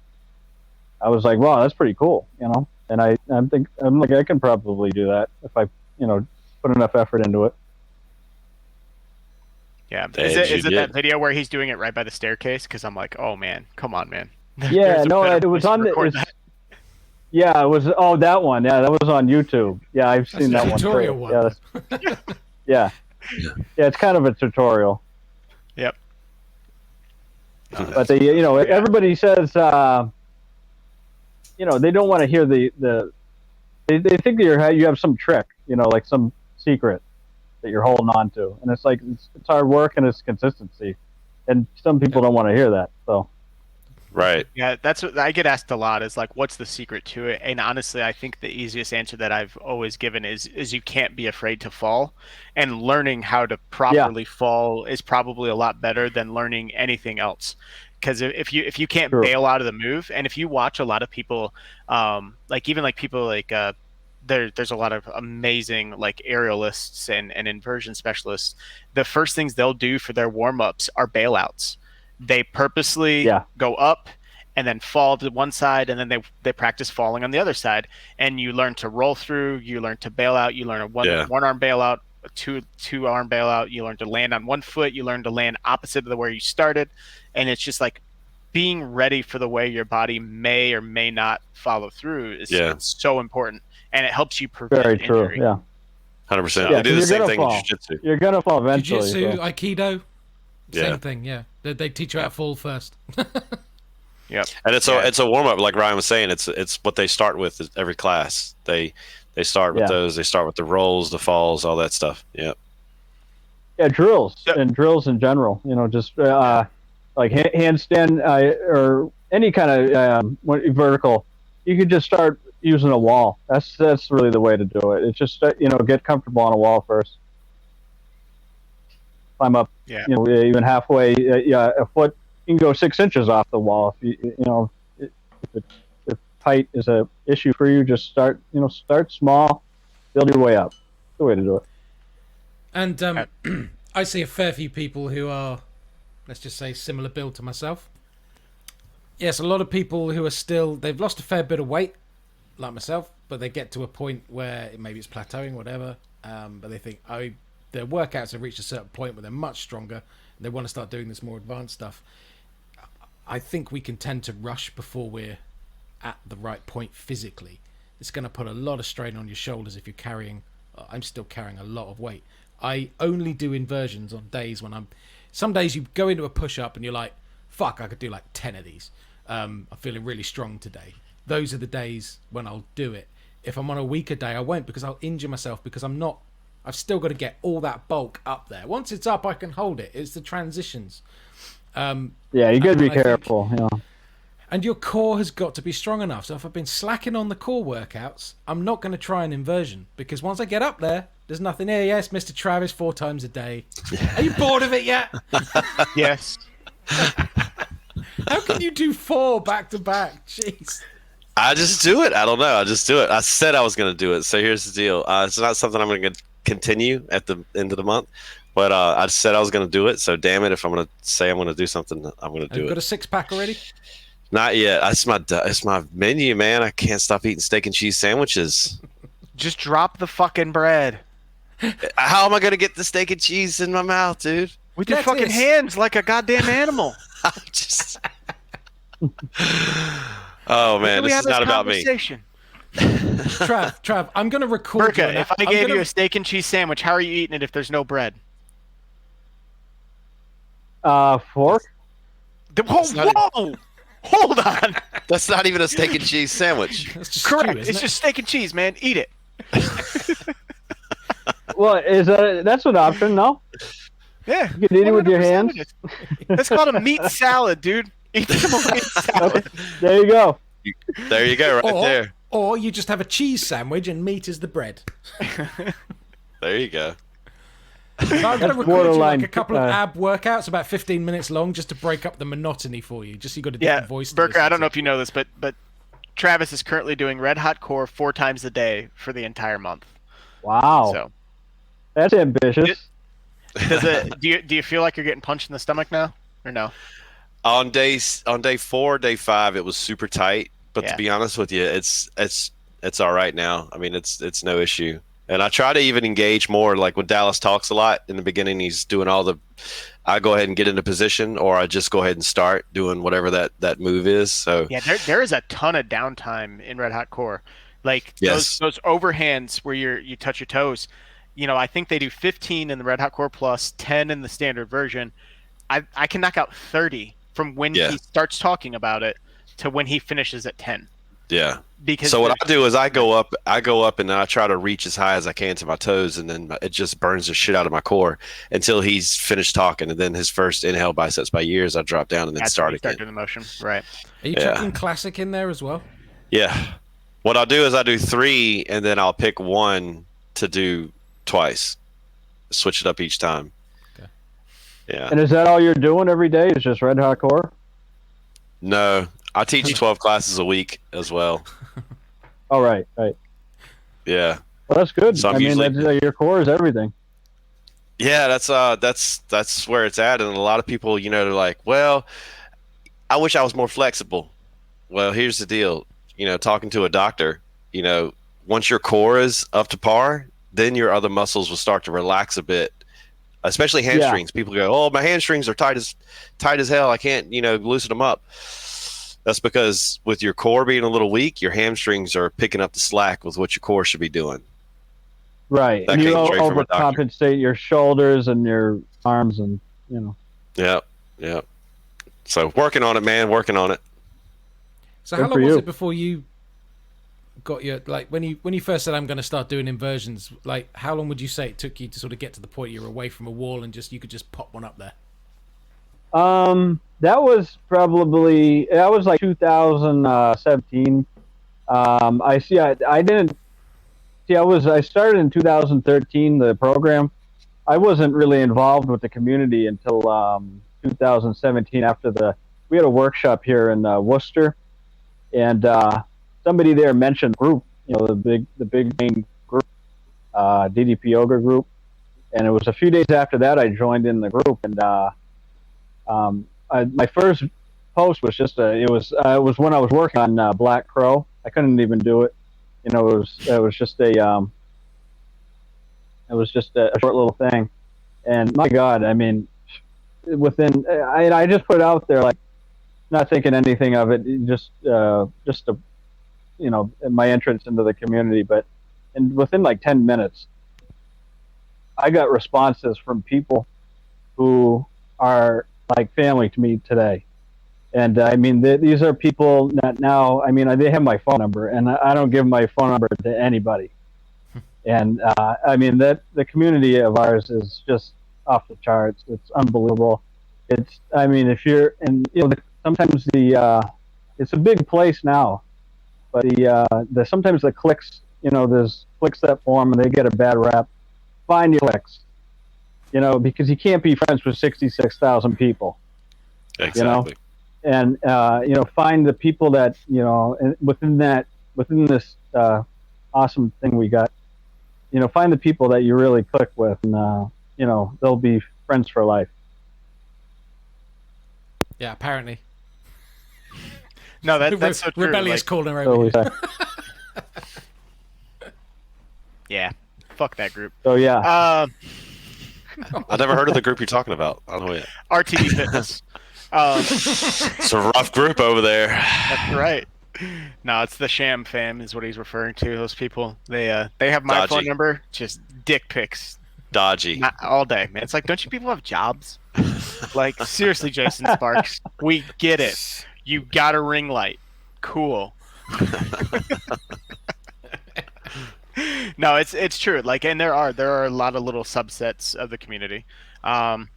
I was like, wow, that's pretty cool, And I'm like, I can probably do that if I put enough effort into it. Yeah. Is it that video where he's doing it right by the staircase? Because I'm like, oh man, come on, man. Yeah, no, it was on the. Yeah, it was. Oh, that one. Yeah, that was on YouTube. Yeah, I've seen that one. Tutorial too. one. Yeah, it's kind of a tutorial. Yep. But everybody says, they don't want to hear they think that you have some trick, like some secret that you're holding on to, and it's like it's hard work and it's consistency, and some people don't want to hear that. So. Right. Yeah, that's what I get asked a lot, is like, what's the secret to it? And honestly, I think the easiest answer that I've always given is you can't be afraid to fall, and learning how to properly fall is probably a lot better than learning anything else. Because if you can't bail out of the move, and if you watch a lot of people, there's a lot of amazing like aerialists and inversion specialists. The first things they'll do for their warm-ups are bailouts. They purposely go up and then fall to one side, and then they practice falling on the other side. And you learn to roll through, you learn to bail out, you learn a one arm bailout, a two arm bailout, you learn to land on one foot, you learn to land opposite of where you started. And it's just like being ready for the way your body may or may not follow through is so important. And it helps you prevent Very true, injury. yeah. 100%. They do the same thing in jiu-jitsu. You're going to fall eventually. Jiu-jitsu, so. Aikido, same thing, yeah. They teach you how to fall first. Yep. And it's a warm up, like Ryan was saying. It's what they start with every class. They start with those. They start with the rolls, the falls, all that stuff. Yep. Yeah, drills and drills in general. Just like handstand or any kind of vertical, you could just start using a wall. That's really the way to do it. It's just get comfortable on a wall first. Climb up, Yeah. Even halfway. A foot. You can go 6 inches off the wall if height is a issue for you. Just start small, build your way up. That's the way to do it. And I see a fair few people who are, let's just say, similar build to myself. Yes, a lot of people who are they've lost a fair bit of weight, like myself, but they get to a point where maybe it's plateauing, whatever, but they think, their workouts have reached a certain point where they're much stronger, and they want to start doing this more advanced stuff. I think we can tend to rush before we're at the right point physically. It's going to put a lot of strain on your shoulders if you're carrying... I'm still carrying a lot of weight. I only do inversions on days when some days you go into a push-up and you're like, fuck, I could do like 10 of these. I'm feeling really strong today. Those are the days when I'll do it. If I'm on a weaker day, I won't, because I'll injure myself, because I've still got to get all that bulk up there. Once it's up, I can hold it. It's the transitions. You got to be careful. And your core has got to be strong enough. So if I've been slacking on the core workouts, I'm not going to try an inversion, because once I get up there, there's nothing here. Yes, Mr. Travis, 4 times a day. Are you bored of it yet? Yes. How can you do 4 back to back? Jeez. I just do it. I don't know. I just do it. I said I was going to do it. So here's the deal. It's not something I'm going to continue at the end of the month, but I said I was going to do it. So damn it, if I'm going to say I'm going to do something, I'm going to do it. Got a 6-pack already? Not yet. It's my menu, man. I can't stop eating steak and cheese sandwiches. Just drop the fucking bread. How am I going to get the steak and cheese in my mouth, dude? With your fucking hands like a goddamn animal. Oh, man, this is not about me. Trav, I'm going to record Berka, if I gave you a steak and cheese sandwich, how are you eating it if there's no bread? Fork? Whoa! Hold on. That's not even a steak and cheese sandwich. Correct. It's just steak and cheese, man. Eat it. Well, that's an option, no? Yeah. You can eat it with your hands. That's called a meat salad, dude. Eat the meat salad. Okay. There you go. There you go, there. Or you just have a cheese sandwich and meat is the bread. There you go. So I'm going to record you like a couple of ab workouts, about 15 minutes long, just to break up the monotony for you. Just so you got a different voice. Berka, I don't know if you know this, but Travis is currently doing red hot core 4 times a day for the entire month. Wow. So that's ambitious. Do you feel like you're getting punched in the stomach now, or no? On day 4, day 5, it was super tight. But to be honest with you, it's all right now. I mean, it's no issue. And I try to even engage more. Like when Dallas talks a lot in the beginning, he's doing I go ahead and get into position, or I just go ahead and start doing whatever that move is. So yeah, there is a ton of downtime in red hot core. Like yes. those overhands where you touch your toes. I think they do 15 in the red hot core plus, 10 in the standard version. I can knock out 30 from when he starts talking about it to when he finishes at 10. Yeah. Because so what I do is I go up and then I try to reach as high as I can to my toes, and then it just burns the shit out of my core until he's finished talking, and then his first inhale biceps by years, I drop down and then start again. Start doing the motion, right? Are you chucking classic in there as well? Yeah. What I'll do is I do 3, and then I'll pick 1 to do twice. Switch it up each time. Okay. Yeah. And is that all you're doing every day? Is just red hot core? No. I teach 12 classes a week as well. Oh, right. Yeah. Well, that's good. So your core is everything. Yeah, that's where it's at. And a lot of people, they're like, well, I wish I was more flexible. Well, here's the deal. Talking to a doctor, once your core is up to par, then your other muscles will start to relax a bit, especially hamstrings. People go, oh, my hamstrings are tight as hell. I can't, loosen them up. That's because with your core being a little weak, your hamstrings are picking up the slack with what your core should be doing. Right. That and you came straight from a doctor. overcompensate your shoulders and your arms and, Yeah. So working on it, man, working on it. So how long was it before you got your, like, when you first said I'm going to start doing inversions, like, how long would you say it took you to sort of get to the point you were away from a wall and you could just pop one up there? That was like 2017. I see. I didn't see. I started in 2013. The program. I wasn't really involved with the community until 2017. We had a workshop here in Worcester, and somebody there mentioned the group. The big main group, DDP Yoga group, and it was a few days after that I joined in the group, and my first post was it was when I was working on Black Crow. I couldn't even do it. It was just a short little thing, and my God, I mean, I just put it out there, like, not thinking anything of it, just my entrance into the community, and within like 10 minutes, I got responses from people who are like family to me today. And I mean, these are people that now, I mean, they have my phone number, and I don't give my phone number to anybody. And I mean, the community of ours is just off the charts. It's unbelievable. I mean, if you're, and sometimes it's a big place now, but sometimes the cliques, there's cliques that form and they get a bad rap. Find your cliques, because you can't be friends with 66,000 people. Exactly. And find the people that within this awesome thing we got. Find the people that you really click with, and they'll be friends for life. Yeah, apparently. No, that's so true. Rebellious corner over here. Yeah, fuck that group. So yeah. I've never heard of the group you're talking about. I don't know yet. RTD Fitness. It's a rough group over there. That's right. No, it's the Sham Fam is what he's referring to. Those people, they have my phone number, just dick pics. Dodgy. Not all day, man. It's like, don't you people have jobs? Like, seriously, Jason Sparks, we get it. You got a ring light. Cool. No, it's true. Like, and there are a lot of little subsets of the community, and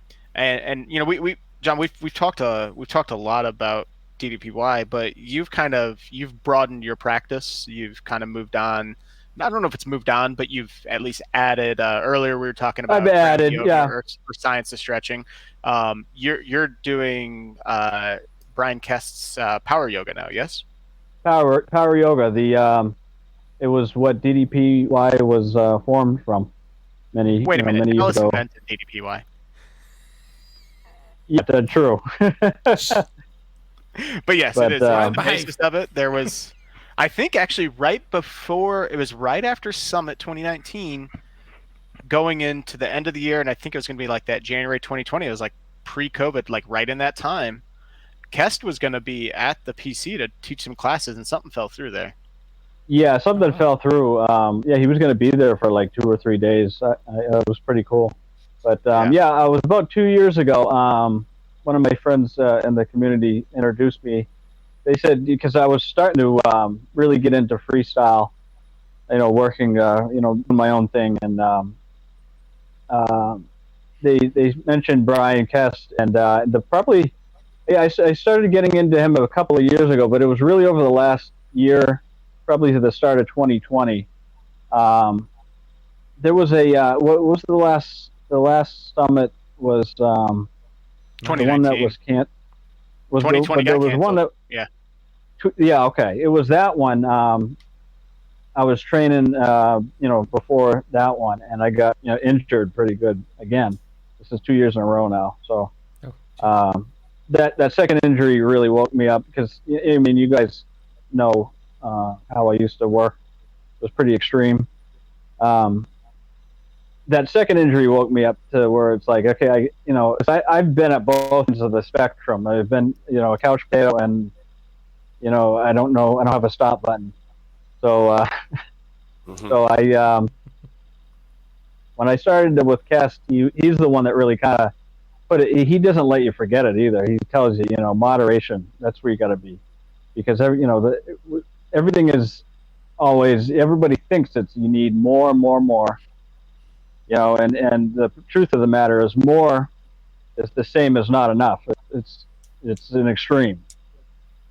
we John, we've talked a lot about DDPY, but you've broadened your practice. You've kind of moved on. I don't know if it's moved on, but you've at least added. Earlier we were talking about I've added, yeah, or science of stretching. You're doing Brian Kest's power yoga now, yes? Power yoga. It was what DDPY was formed from many years ago. Many years ago. Invented DDPY. Yeah, true. But yes, it is. The basis of it, there was, I think, actually right after Summit 2019, going into the end of the year, and I think it was going to be like that January 2020. It was like pre-COVID, like right in that time. Kest was going to be at the PC to teach some classes, and something fell through there. Yeah, something fell through. Yeah, he was going to be there for like 2 or 3 days. It was pretty cool. But yeah, I was about 2 years ago. One of my friends in the community introduced me. They said, because I was starting to really get into freestyle, working, doing my own thing, and they mentioned Brian Kest, and I started getting into him a couple of years ago, but it was really over the last year, probably to the start of 2020. There was what was the last summit was the one that was 2020 there was one that okay, it was that one. I was training before that one, and I got injured pretty good again. This is 2 years in a row now. So that second injury really woke me up, because I mean, you guys know how I used to work. It was pretty extreme. That second injury woke me up to where it's like, okay, I've been at both ends of the spectrum. I've been, a couch potato, and I don't have a stop button. So, so I, when I started with Kest, he's the one that really kind of put it. He doesn't let you forget it either. He tells you, moderation. That's where you got to be, because everything is always. Everybody thinks you need more, and the truth of the matter is, more is the same as not enough. it's an extreme,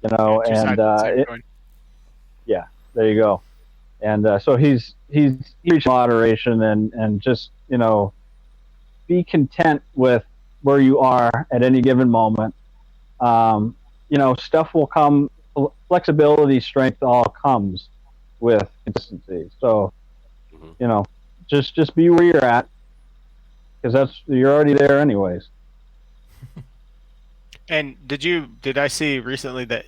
you know, Two sides and of the same coin. yeah, there you go. And so he's reached moderation and just, you know, be content with where you are at any given moment. You know, stuff will come, flexibility, strength all comes with consistency. So, you know, just be where you're at, because you're already there anyways. And did I see recently that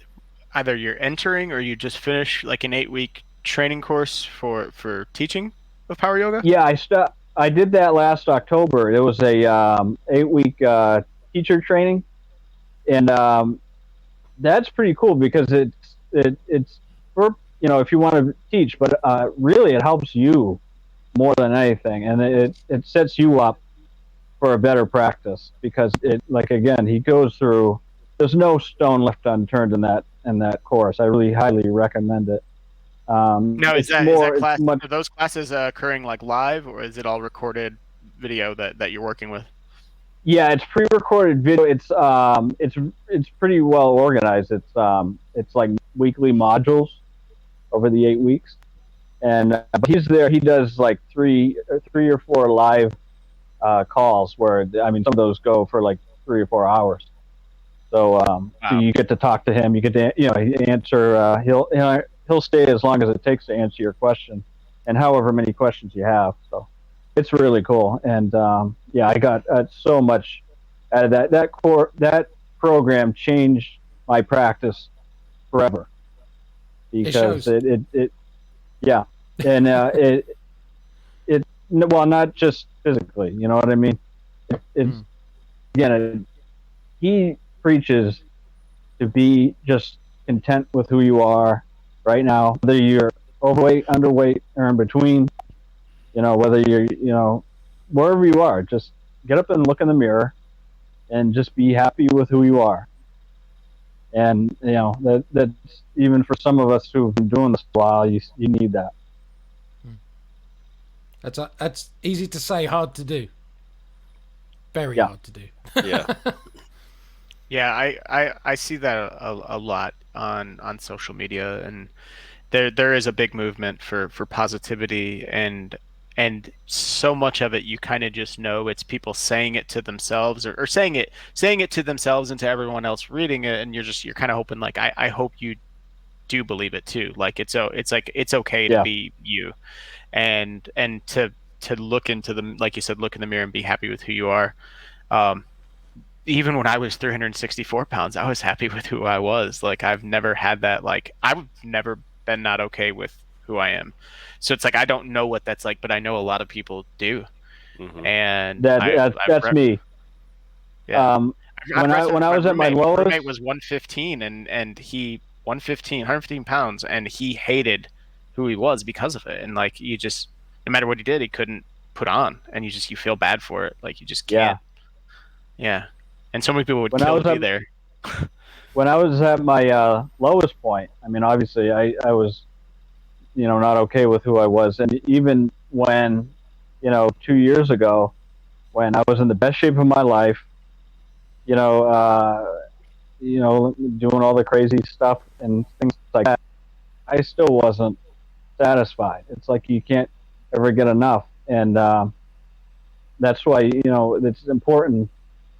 either you're entering or you just finished like an 8-week training course for teaching of power yoga? Yeah, I did that last October. It was a 8-week teacher training, and that's pretty cool because it's for, you know, if you want to teach, but really it helps you more than anything, and it sets you up for a better practice, because it, like, again, he goes through, there's no stone left unturned in that course. I really highly recommend it. Now, is It's that more, class? it's much, Are those classes occurring like live, or is it all recorded video that you're working with? yeah, it's pre-recorded video. It's pretty well organized. It's like weekly modules over the 8 weeks, and he's there. He does like three or four live calls where, I mean, some of those go for like 3 or 4 hours. So so you get to talk to him. You get to, you know, answer. He'll stay as long as it takes to answer your question, and however many questions you have. So it's really cool. And yeah, I got so much out of that. That program changed my practice forever, because shows. it yeah, and it well, not just physically. You know what I mean? It's again, he preaches to be just content with who you are right now, whether you're overweight, underweight, or in between. You know, whether you're, you know, wherever you are, just get up and look in the mirror and just be happy with who you are. And, you know, that's, even for some of us who've been doing this a while, you need that. That's easy to say, hard to do. Very hard to do. Yeah. Yeah, I see that a lot on social media, and there is a big movement for positivity, and so much of it you kind of just know it's people saying it to themselves, or saying it to themselves and to everyone else reading it, and you're kind of hoping, like, I hope you do believe it too. Like, it's like it's okay to be you, and to look into the, like you said, look in the mirror and be happy with who you are. Even when I was 364 pounds, I was happy with who I was. Like, I've never had that. Like, I've never been not okay with who I am. So it's like, I don't know what that's like, but I know a lot of people do. Mm-hmm. And that's me. Yeah. When I was at my lowest, roommate was 115, and he 115 pounds, and he hated who he was because of it. And like, you just, no matter what he did, he couldn't put on, and you feel bad for it. Like, you just can't. Yeah. And so many people would kill to be there. When I was at my lowest point, I mean, obviously, I was, you know, not okay with who I was. And even when, you know, 2 years ago, when I was in the best shape of my life, you know, doing all the crazy stuff and things like that, I still wasn't satisfied. It's like you can't ever get enough. And that's why, you know, it's important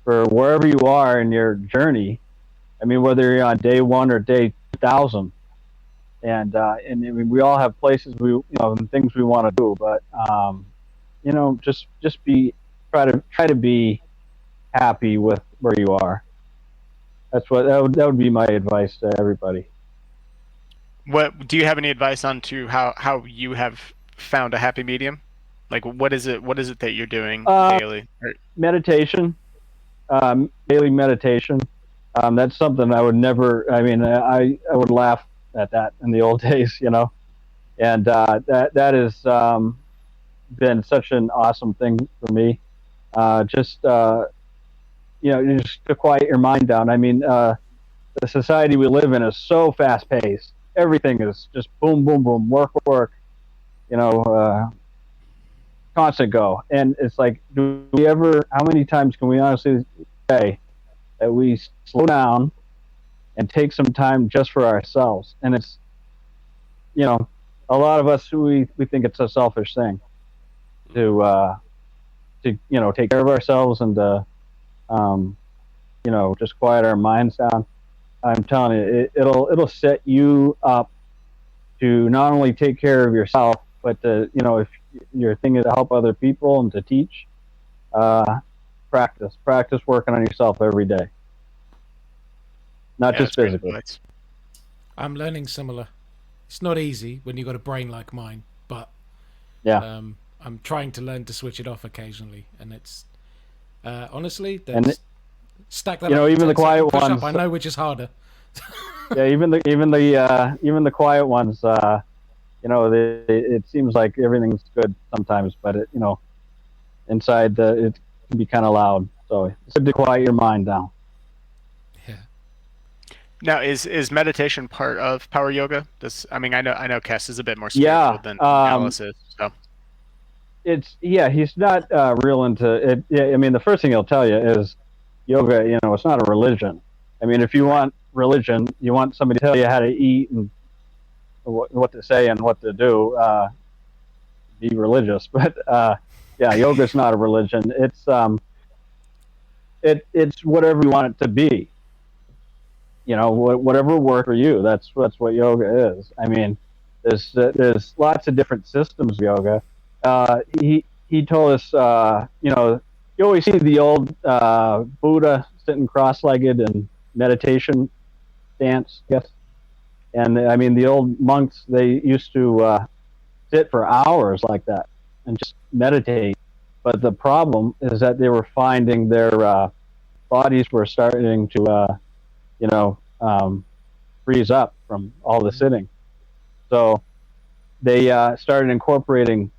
for wherever you are in your journey. I mean, whether you're on day 1 or day 1,000, and I mean, we all have places and things we want to do, but you know, just try to be happy with where you are. That would be my advice to everybody. What do you have any advice on to how you have found a happy medium? Like, what is it that you're doing daily? Meditation. Daily meditation. That's something I would never. I mean, I would laugh at that in the old days, you know, and that has been such an awesome thing for me. Just to quiet your mind down. I mean, the society we live in is so fast paced. Everything is just boom, boom, boom, work. You know, constant go, and it's like, how many times can we honestly say that we slow down and take some time just for ourselves. And it's, a lot of us, we think it's a selfish thing to take care of ourselves and to just quiet our minds down. I'm telling you, it'll set you up to not only take care of yourself, but to, if your thing is to help other people and to teach, practice working on yourself every day, not just physically. I'm learning similar. It's not easy when you've got a brain like mine, but yeah, I'm trying to learn to switch it off occasionally, and it's honestly, stack that up. Even the quiet ones. I know which is harder. Yeah, even the quiet ones. It seems like everything's good sometimes, but inside it can be kind of loud. So it's good to quiet your mind down. Yeah. Now, is meditation part of power yoga? I know Kes is a bit more spiritual than Alice is. So he's not real into it. Yeah, I mean, the first thing he'll tell you is yoga. It's not a religion. I mean, if you want religion, you want somebody to tell you how to eat and what to say and what to do. Be religious, but yoga's not a religion. It's it's whatever you want it to be. Whatever works for you. That's what yoga is. I mean, there's lots of different systems of yoga. He told us, you always see the old Buddha sitting cross-legged in meditation stance, yes. And I mean, the old monks, they used to sit for hours like that and just meditate. But the problem is that they were finding their bodies were starting to, freeze up from all the sitting. So they started incorporating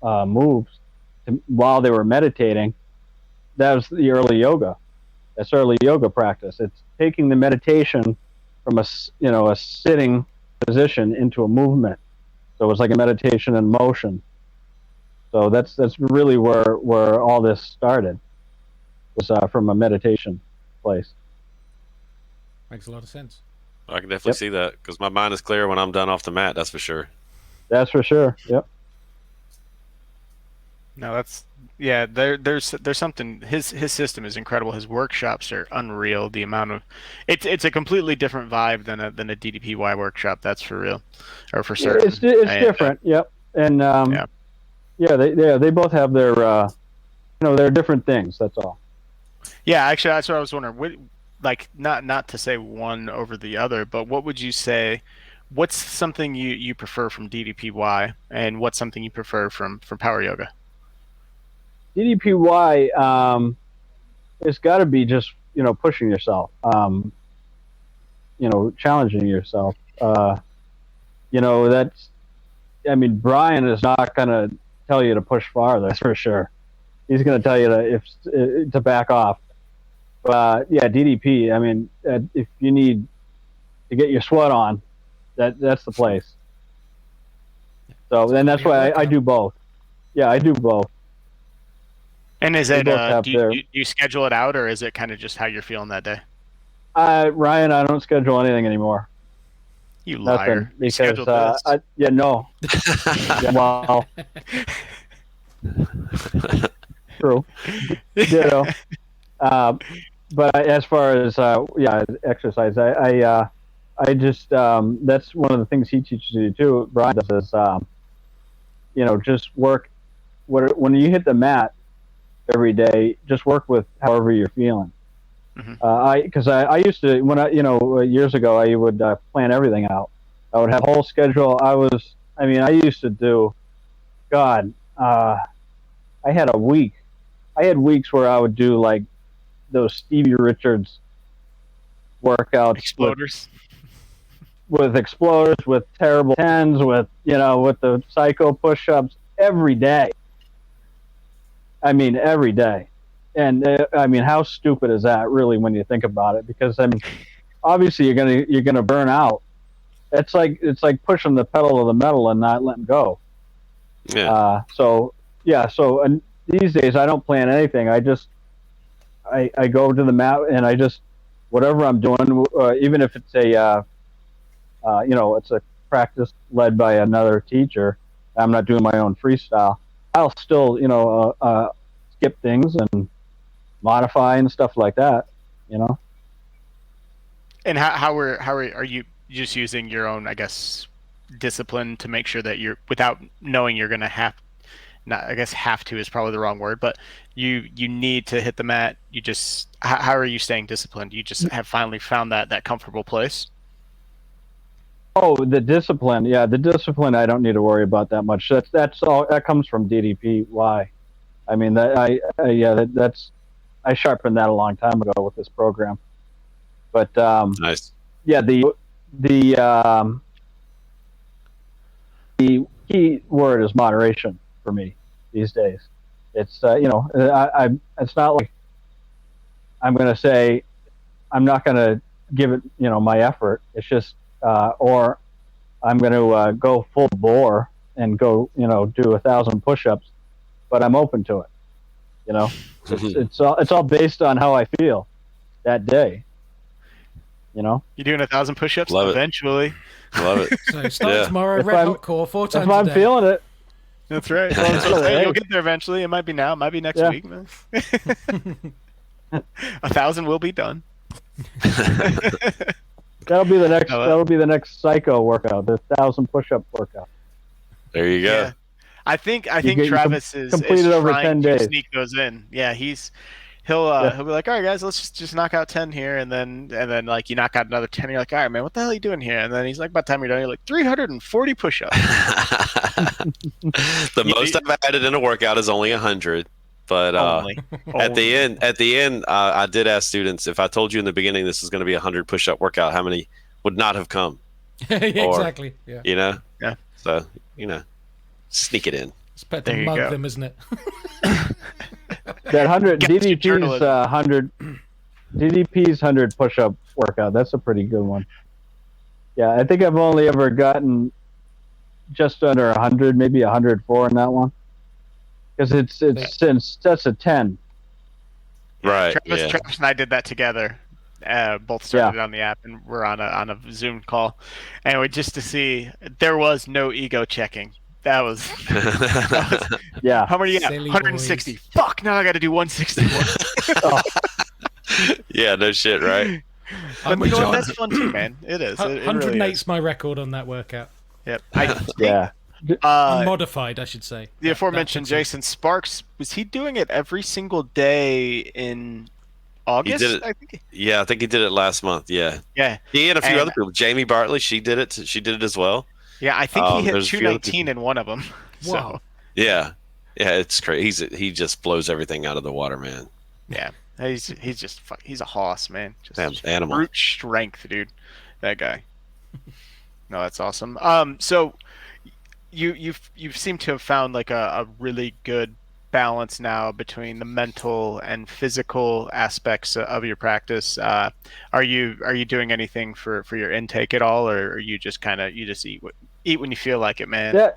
moves while they were meditating. That was the early yoga. That's early yoga practice. It's taking the meditation from a sitting position into a movement. So it was like a meditation in motion. So that's really where all this started. Was from a meditation place. Makes a lot of sense. I can definitely see that because my mind is clear when I'm done off the mat. That's for sure. That's for sure. Yep. No, there's something. His system is incredible. His workshops are unreal. The amount of it's a completely different vibe than a DDPY workshop. That's for real, or for certain. It's different. Yep. And they both have their they're different things. That's all. Yeah, actually, that's what I was wondering. Not to say one over the other, but what would you say? What's something you prefer from DDPY, and what's something you prefer from Power Yoga? DDPY, it's got to be just pushing yourself, challenging yourself. That's. I mean, Brian is not going to tell you to push farther. That's for sure. He's going to tell you to back off. DDP. I mean, if you need to get your sweat on, that's the place. So then that's why I do both. Yeah, I do both. And is it do you schedule it out, or is it kind of just how you're feeling that day? Ryan, I don't schedule anything anymore. You liar! Because no. Yeah, well, true. But as far as exercise, I just that's one of the things he teaches you too. Brian does is just work. When you hit the mat every day, just work with however you're feeling. Mm-hmm. Because I used to, when years ago, I would plan everything out. I would have a whole schedule. I used to do, I had a week. I had weeks where I would do like those Stevie Richards workouts. Exploders. With exploders, with terrible tens, with the psycho push-ups every day. I mean, every day. And how stupid is that, really, when you think about it? Because obviously you're gonna burn out. It's like pushing the pedal to the metal and not letting go. Yeah. So and these days I don't plan anything. I I go to the mat and I just whatever I'm doing, even if it's a it's a practice led by another teacher. I'm not doing my own freestyle. I'll still skip things and modify and stuff like that. And how are you just using your own, I guess, discipline to make sure that you're, without knowing you're gonna have, not, I guess have to is probably the wrong word, but you need to hit the mat. You just, how are you staying disciplined? You just have finally found that comfortable place. Oh, the discipline. Yeah, the discipline. I don't need to worry about that much. That's all. That comes from DDP. Why? I mean, that's I sharpened that a long time ago with this program. But Nice. yeah, the key word is moderation for me these days. It's it's not like I'm going to say I'm not going to give it my effort. It's just or I'm going to go full bore and go do 1,000 push-ups, but I'm open to it. It's all based on how I feel that day. You're doing 1,000 push-ups Love it. eventually. Love it. So start tomorrow, red hot core, 4 times If I'm a day. feeling it. That's right. Hey. You'll get there eventually. It might be now, it might be next Yeah. week. 1,000 will be done. That'll be the next. That'll be the next psycho workout. The 1,000 push-up workout. There you go. Yeah. I think you Travis is completed over trying 10 to days. sneak those in. Yeah, he'll be like, all right, guys, let's just knock out 10 here, and then like you knock out another 10. And you're like, all right, man, what the hell are you doing here? And then he's like, by the time you're done, you're like 340 push-ups. The most I've added in a workout is only 100. But at the end, I did ask students, if I told you in the beginning this is going to be a 100 push-up workout, how many would not have come? Yeah, exactly. Yeah. Yeah. So sneak it in. It's better There to you mug go. them, isn't it? That 100 Get your DDP's journalism. 100 DDP's 100 push-up workout. That's a pretty good one. Yeah, I think I've only ever gotten just under 100, maybe 104 in that one. Because it's since that's a 10. Right. Travis and I did that together. Both started on the app, and we're on a Zoom call, and just to see, there was no ego checking. That was Yeah. how many you got? Silly 160. boys. Fuck! Now I got to do 161. Yeah, no shit, right? But with John. that's fun too, man. It is. It 108's really is. my record on that workout. Yep. Yeah. Unmodified, I should say. The aforementioned Jason Sparks, was he doing it every single day in August? He did it. I think. Yeah, I think he did it last month. Yeah. Yeah. He and a few And- other people. Jamie Bartley, she did it. She did it as well. Yeah, I think he hit there's a few other 219 in one of them. Wow. So, Yeah. Yeah, it's crazy. He just blows everything out of the water, man. yeah, he's a hoss, man. Damn Just animal. brute strength, dude. That guy. No, that's awesome. So you seem to have found like a really good balance now between the mental and physical aspects of your practice. Are you doing anything for your intake at all, or are you just eat when you feel like it, man?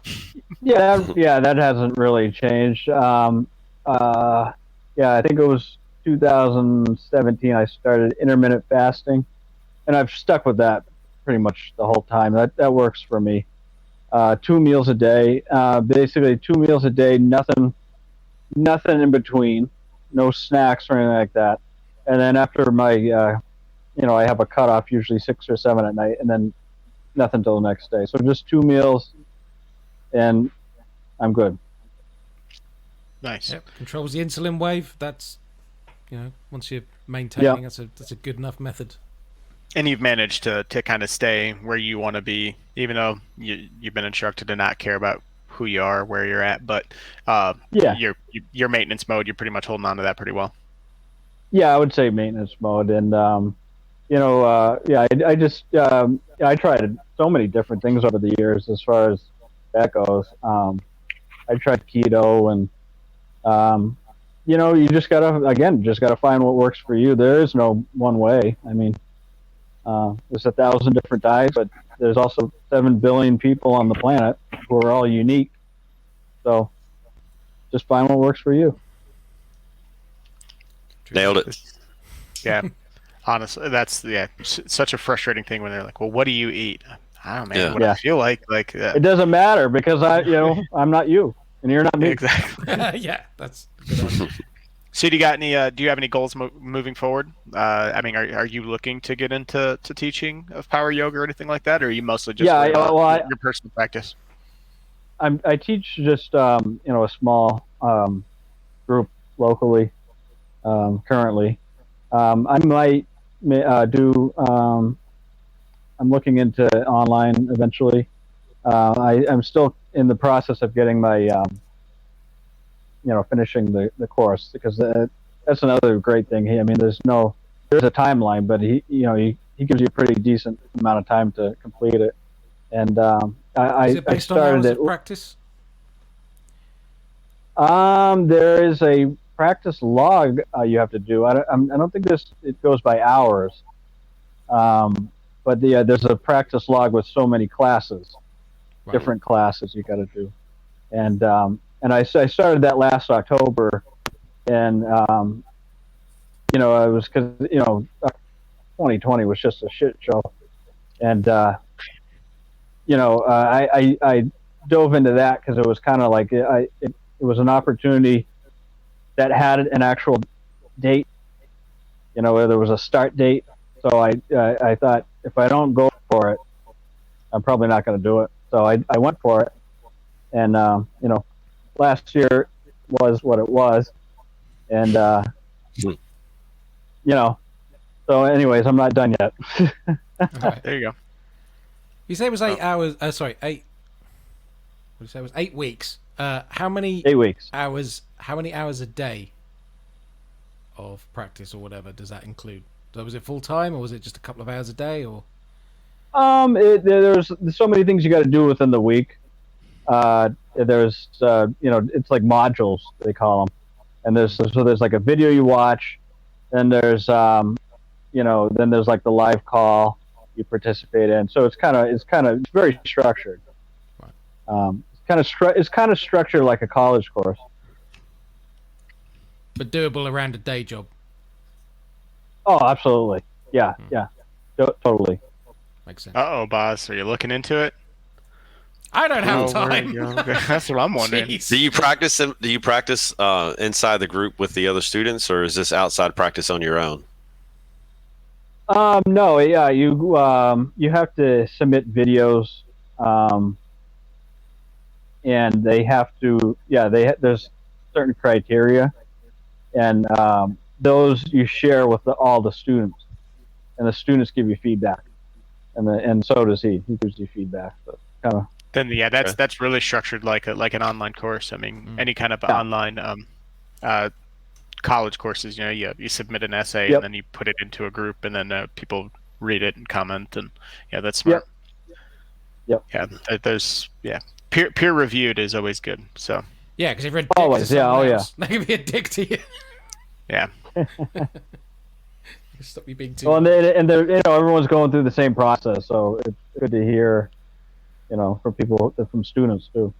Yeah, that hasn't really changed. Yeah, I think it was 2017 I started intermittent fasting, and I've stuck with that pretty much the whole time. That works for me. 2 meals a day, basically 2 meals a day, nothing in between, no snacks or anything like that. And then after my, I have a cutoff, usually 6 or 7 at night, and then nothing till the next day. So just 2 meals, and I'm good. Nice. Yep. Controls the insulin wave. That's, once you're maintaining, Yeah. that's a good enough method. And you've managed to kind of stay where you want to be, even though you've been instructed to not care about who you are, where you're at. But your maintenance mode, you're pretty much holding on to that pretty well. Yeah, I would say maintenance mode, and I just I tried so many different things over the years as far as that goes. I tried keto, and you just gotta find what works for you. There is no one way. I mean, there's 1,000 different diets, but there's also 7 billion people on the planet who are all unique. So just find what works for you. Nailed it. Yeah. Honestly, that's such a frustrating thing when they're like, "Well, what do you eat?" I don't know, man. Yeah. What Yeah. I feel like It doesn't matter because I'm not you and you're not me. exactly. Yeah, that's a good answer. So do you got any? Do you have any goals moving forward? I mean, are you looking to get into teaching of power yoga or anything like that, or are you mostly just your personal practice? I teach just a small group locally currently. I might do. I'm looking into online eventually. I'm still in the process of getting my finishing the course, because that's another great thing. I mean, there's a timeline, but he gives you a pretty decent amount of time to complete it. And Is it based on hours of practice? There is a practice log you have to do. I don't think it goes by hours. But there's a practice log with so many classes, Right. different classes you got to do. And I started that last October, and it was because 2020 was just a shit show, and I dove into that because it was kind of like it was an opportunity that had an actual date, where there was a start date. So I thought, if I don't go for it, I'm probably not going to do it. So I went for it, and last year was what it was, and So, anyways, I'm not done yet. Right. There you go. You say it was 8 hours. Sorry, 8. What did you say? It was 8 weeks. How many 8 weeks. hours? How many hours a day of practice or whatever does that include? So was it full time, or was it just a couple of hours a day, or? There's so many things you got to do within the week. There's it's like modules, they call them, and there's like a video you watch, then there's then there's like the live call you participate in. So it's very structured. Right. It's kind of structured like a college course. But doable around a day job. Oh, absolutely. Yeah, yeah, totally. Makes sense. Uh-oh, boss. Are you looking into it? I don't have Oh, time. That's what I'm wondering. Jeez. Do you practice? Do you practice inside the group with the other students, or is this outside practice on your own? No, yeah, you have to submit videos, and they have to, there's certain criteria, and those you share with all the students, and the students give you feedback, and so does he. He gives you feedback. So kind of. Then that's really structured like an online course. I mean, any kind of online college courses. You submit an essay, and then you put it into a group, and then people read it and comment, and that's smart. Yep. Yeah, there's peer reviewed is always good. So Yeah, because if you're a dick Always, to yeah, someone oh, yeah. else, they can be a dick to you. yeah. Stop you being too. Well, and everyone's going through the same process, so it's good to hear, from students too.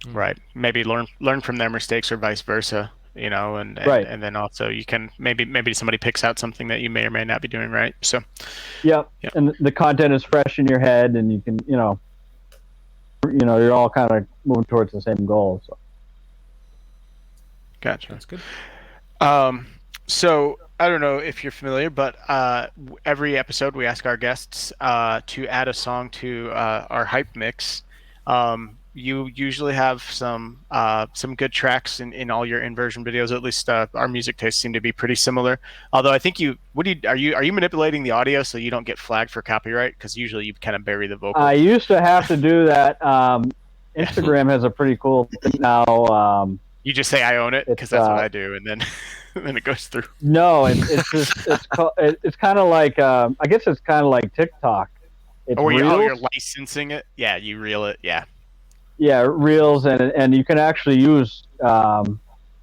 Right. Maybe learn from their mistakes or vice versa, and Right. and then also you can maybe somebody picks out something that you may or may not be doing right. So Yep. And the content is fresh in your head, and you can, you're all kind of moving towards the same goal. So. gotcha. That's good. So I don't know if you're familiar, but every episode we ask our guests to add a song to our hype mix. You usually have some good tracks in all your inversion videos. At least our music tastes seem to be pretty similar. Although I think are you manipulating the audio so you don't get flagged for copyright? Because usually you kind of bury the vocals. I used to have to do that. Instagram has a pretty cool thing now. You just say I own it, because that's what I do, and then then it goes through. No, it's kind of like I guess it's kind of like TikTok. It's you're licensing it. Yeah, you reel it. Yeah. Yeah, reels, and you can actually use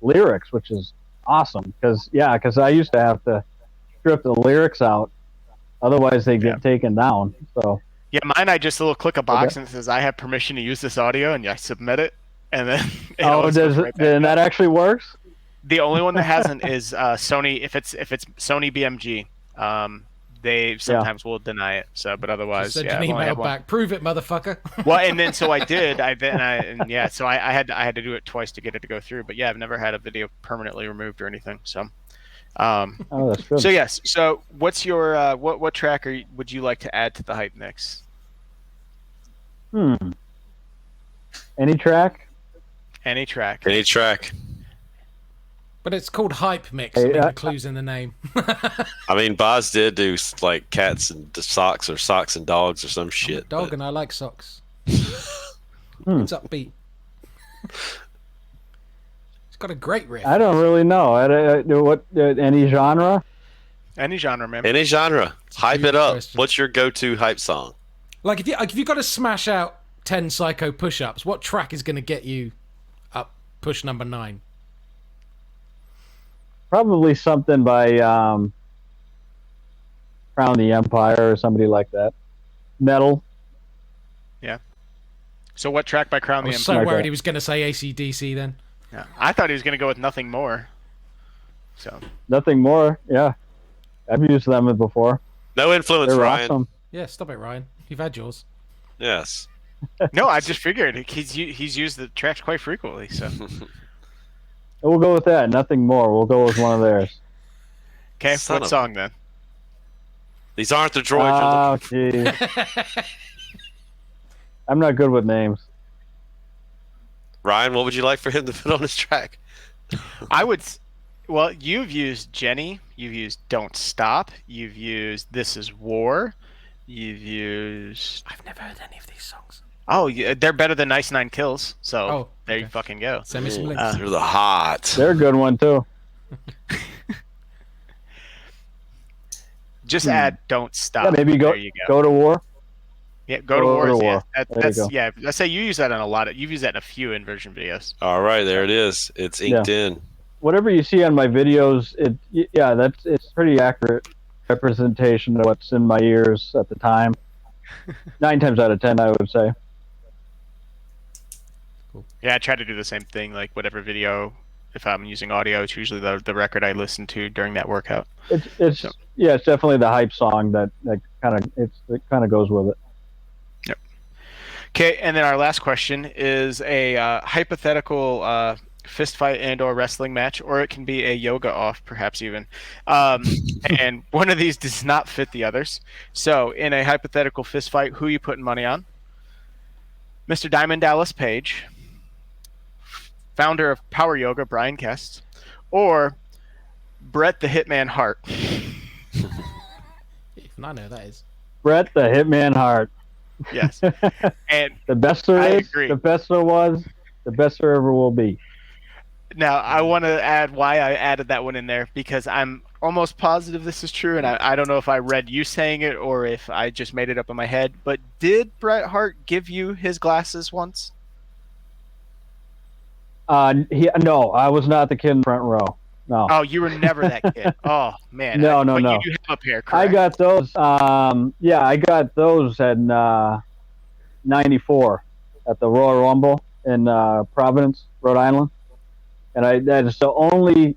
lyrics, which is awesome. Because I used to have to strip the lyrics out, otherwise they get taken down. So yeah, mine I just click a box and it says I have permission to use this audio, and I submit it, and then then that actually works. The only one that hasn't is Sony. If it's Sony BMG, they sometimes will deny it. So, but otherwise, Send yeah, an I've only email had one. back. Prove it, motherfucker. Well, and then so I did. So I had to do it twice to get it to go through. But yeah, I've never had a video permanently removed or anything. So, Oh, that's good. so yes. So what's your what track would you like to add to the hype mix? Any track? Any track. Any track. But it's called hype mix. I mean, the clue's in the name. I mean, Boz did do like cats and socks or socks and dogs or some shit. I'm a dog and I like socks. It's upbeat. It's got a great riff. I don't really know. Any genre? Any genre, man. Any genre. Hype it up. Question. What's your go-to hype song? Like if you got to smash out 10 Psycho push-ups, what track is going to get you up push number 9? Probably something by Crown the Empire or somebody like that. Metal. Yeah. So what track by Crown I the was Empire? so worried he was going to say AC/DC then. Yeah. I thought he was going to go with Nothing More. So. Nothing More. Yeah, I've used them before. No influence, They're Ryan. awesome. Yeah, stop it, Ryan. You've had yours. Yes. No, I just figured he's used the tracks quite frequently. So. We'll go with that. Nothing More. We'll go with one of theirs. Okay, Son what of- song then? These aren't the droids. Oh, jeez. I'm not good with names. Ryan, what would you like for him to put on his track? I would. Well, you've used Jenny. You've used Don't Stop. You've used This Is War. You've used. I've never heard any of these songs. Oh, yeah, they're better than Nice Nine Kills. So there you okay. fucking go. Send me some links. They're the hot. They're a good one too. Just add Don't Stop. Yeah, maybe There you go. go to war. Yeah, go to war. to Yeah, war. There you go. yeah. I say you use that in a lot of. You've used that in a few Inversion videos. All right, there it is. It's inked in. Whatever you see on my videos, it's pretty accurate representation of what's in my ears at the time. 9 times out of 10, I would say. Yeah, I try to do the same thing. Like whatever video, if I'm using audio, it's usually the record I listen to during that workout. It's definitely the hype song that kind of goes with it. Yep. Okay, and then our last question is a hypothetical fist fight and/or wrestling match, or it can be a yoga off, perhaps even. And one of these does not fit the others. So, in a hypothetical fist fight, who are you putting money on? Mr. Diamond Dallas Page, founder of Power Yoga, Brian Kest, or Bret the Hitman Hart? I know who that is. Bret the Hitman Hart. Yes. And the best there I is, agree. the best there was, the best there ever will be. now I want to add why I added that one in there, because I'm almost positive this is true, and I don't know if I read you saying it or if I just made it up in my head, but did Bret Hart give you his glasses once? No, I was not the kid in front row. No. Oh, you were never that kid. Oh, man. No. But you do have a pair, correct? I got those. I got those in '94 at the Royal Rumble in Providence, Rhode Island, and that is the only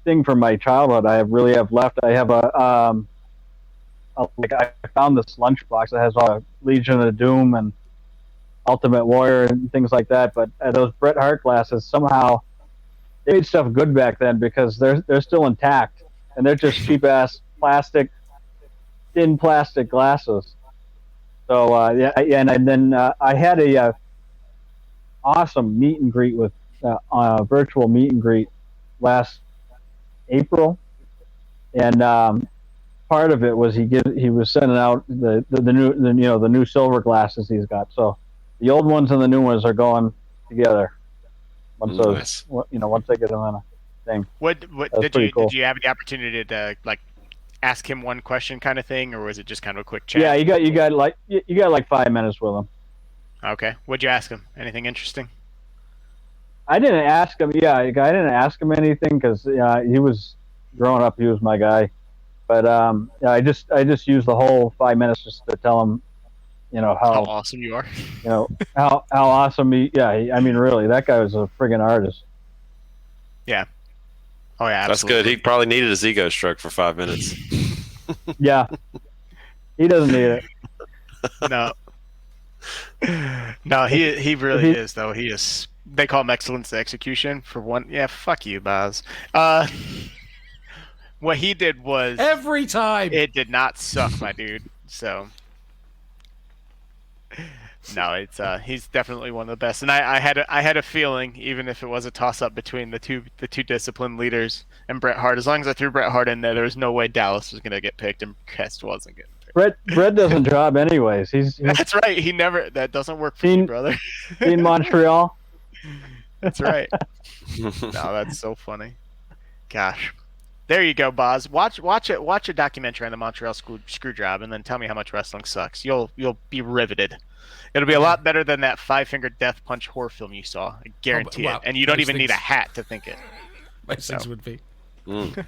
thing from my childhood I really have left. I have I found this lunchbox that has all Legion of Doom and Ultimate Warrior and things like that. But those Bret Hart glasses, somehow they made stuff good back then because they're still intact, and they're just cheap ass thin plastic glasses. So and then I had a awesome meet and greet with virtual meet and greet last April, and part of it was he was sending out the new silver glasses he's got. So the old ones and the new ones are going together once Nice. once they get them in a thing. What That's pretty cool. did you have the opportunity to like ask him one question kind of thing, or was it just kind of a quick chat? Yeah, you got like 5 minutes with him. Okay. What'd you ask him? Anything interesting? I didn't ask him. Yeah, I didn't ask him anything because he was growing up. He was my guy. But I just used the whole 5 minutes just to tell him, How how awesome you are. how awesome he. Yeah, I mean, really, that guy was a friggin' artist. Yeah. Oh yeah, That's absolutely. good. He probably needed his ego stroke for 5 minutes. Yeah, he doesn't need it. No, no, he really he- is though. He is. They call him excellence execution for one. Yeah, fuck you, Baz. What he did was Every time. it did not suck, my dude. So no, it's he's definitely one of the best. And I had a feeling, even if it was a toss up between the two discipline leaders and Bret Hart, as long as I threw Bret Hart in there was no way Dallas was gonna get picked and Kest wasn't getting picked. Brett doesn't drop anyways. He's That's right. He never. That doesn't work for you, brother. in Montreal. That's right. No, that's so funny. Gosh. There you go, Boz. Watch a documentary on the Montreal screw job, and then tell me how much wrestling sucks. You'll be riveted. It'll be a lot better than that 5-finger death punch horror film you saw. I guarantee well, it. And you don't those even need a things- hat to think it. Most things would be. Mm.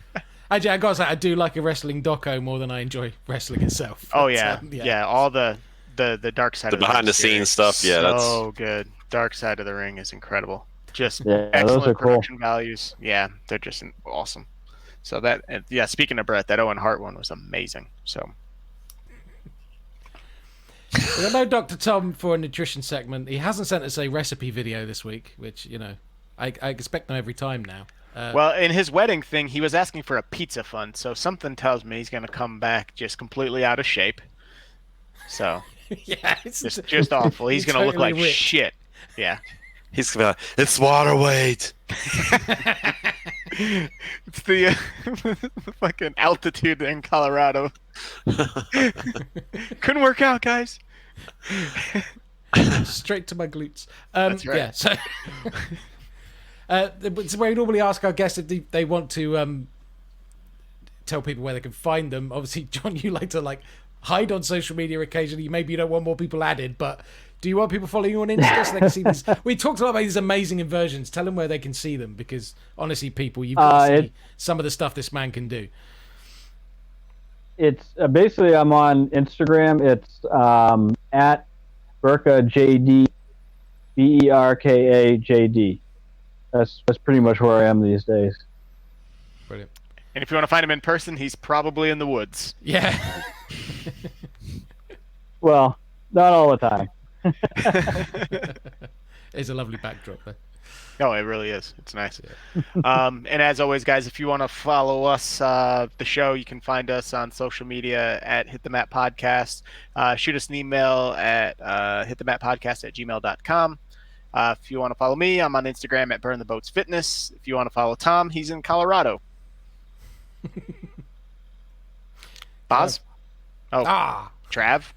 I gotta say, I do like a wrestling doco more than I enjoy wrestling itself. Oh But, yeah, yeah. All the dark side. The of the behind ring the scenes series. stuff, yeah, that's- so good. Dark side of the ring is incredible. Just Yeah, those excellent are cool. production values. Yeah, they're just awesome. So that, yeah. Speaking of Brett, that Owen Hart one was amazing. So. We got no Dr. Tom for a nutrition segment. He hasn't sent us a recipe video this week, which, you know, I expect them every time now. Well, in his wedding thing, he was asking for a pizza fund, so something tells me he's going to come back just completely out of shape. So, Yeah, it's just awful. He's going to look totally like ripped. shit. Yeah. He's gonna be like, it's water weight. It's the fucking altitude in Colorado. Couldn't work out, guys. straight to my glutes. That's right. Yeah, so it's where we normally ask our guests if they want to tell people where they can find them. Obviously, John, you like to hide on social media occasionally. Maybe you don't want more people added, but do you want people following you on Insta so they can see these? We talked a lot about these amazing inversions. Tell them where they can see them, because honestly, people, you've got to see some of the stuff this man can do. It's basically I'm on Instagram. It's at Berka JD, BERKAJD. That's pretty much where I am these days. Brilliant. And if you want to find him in person, he's probably in the woods. Yeah. Well, not all the time. It's a lovely backdrop there. Oh, it really is. It's nice. And as always, guys, if you want to follow us, the show, you can find us on social media at Hit the Mat Podcast. Shoot us an email at hitthematpodcast@gmail.com. If you want to follow me, I'm on Instagram at Burn the Boats Fitness. If you want to follow Tom, he's in Colorado. Boz? Oh, Trav?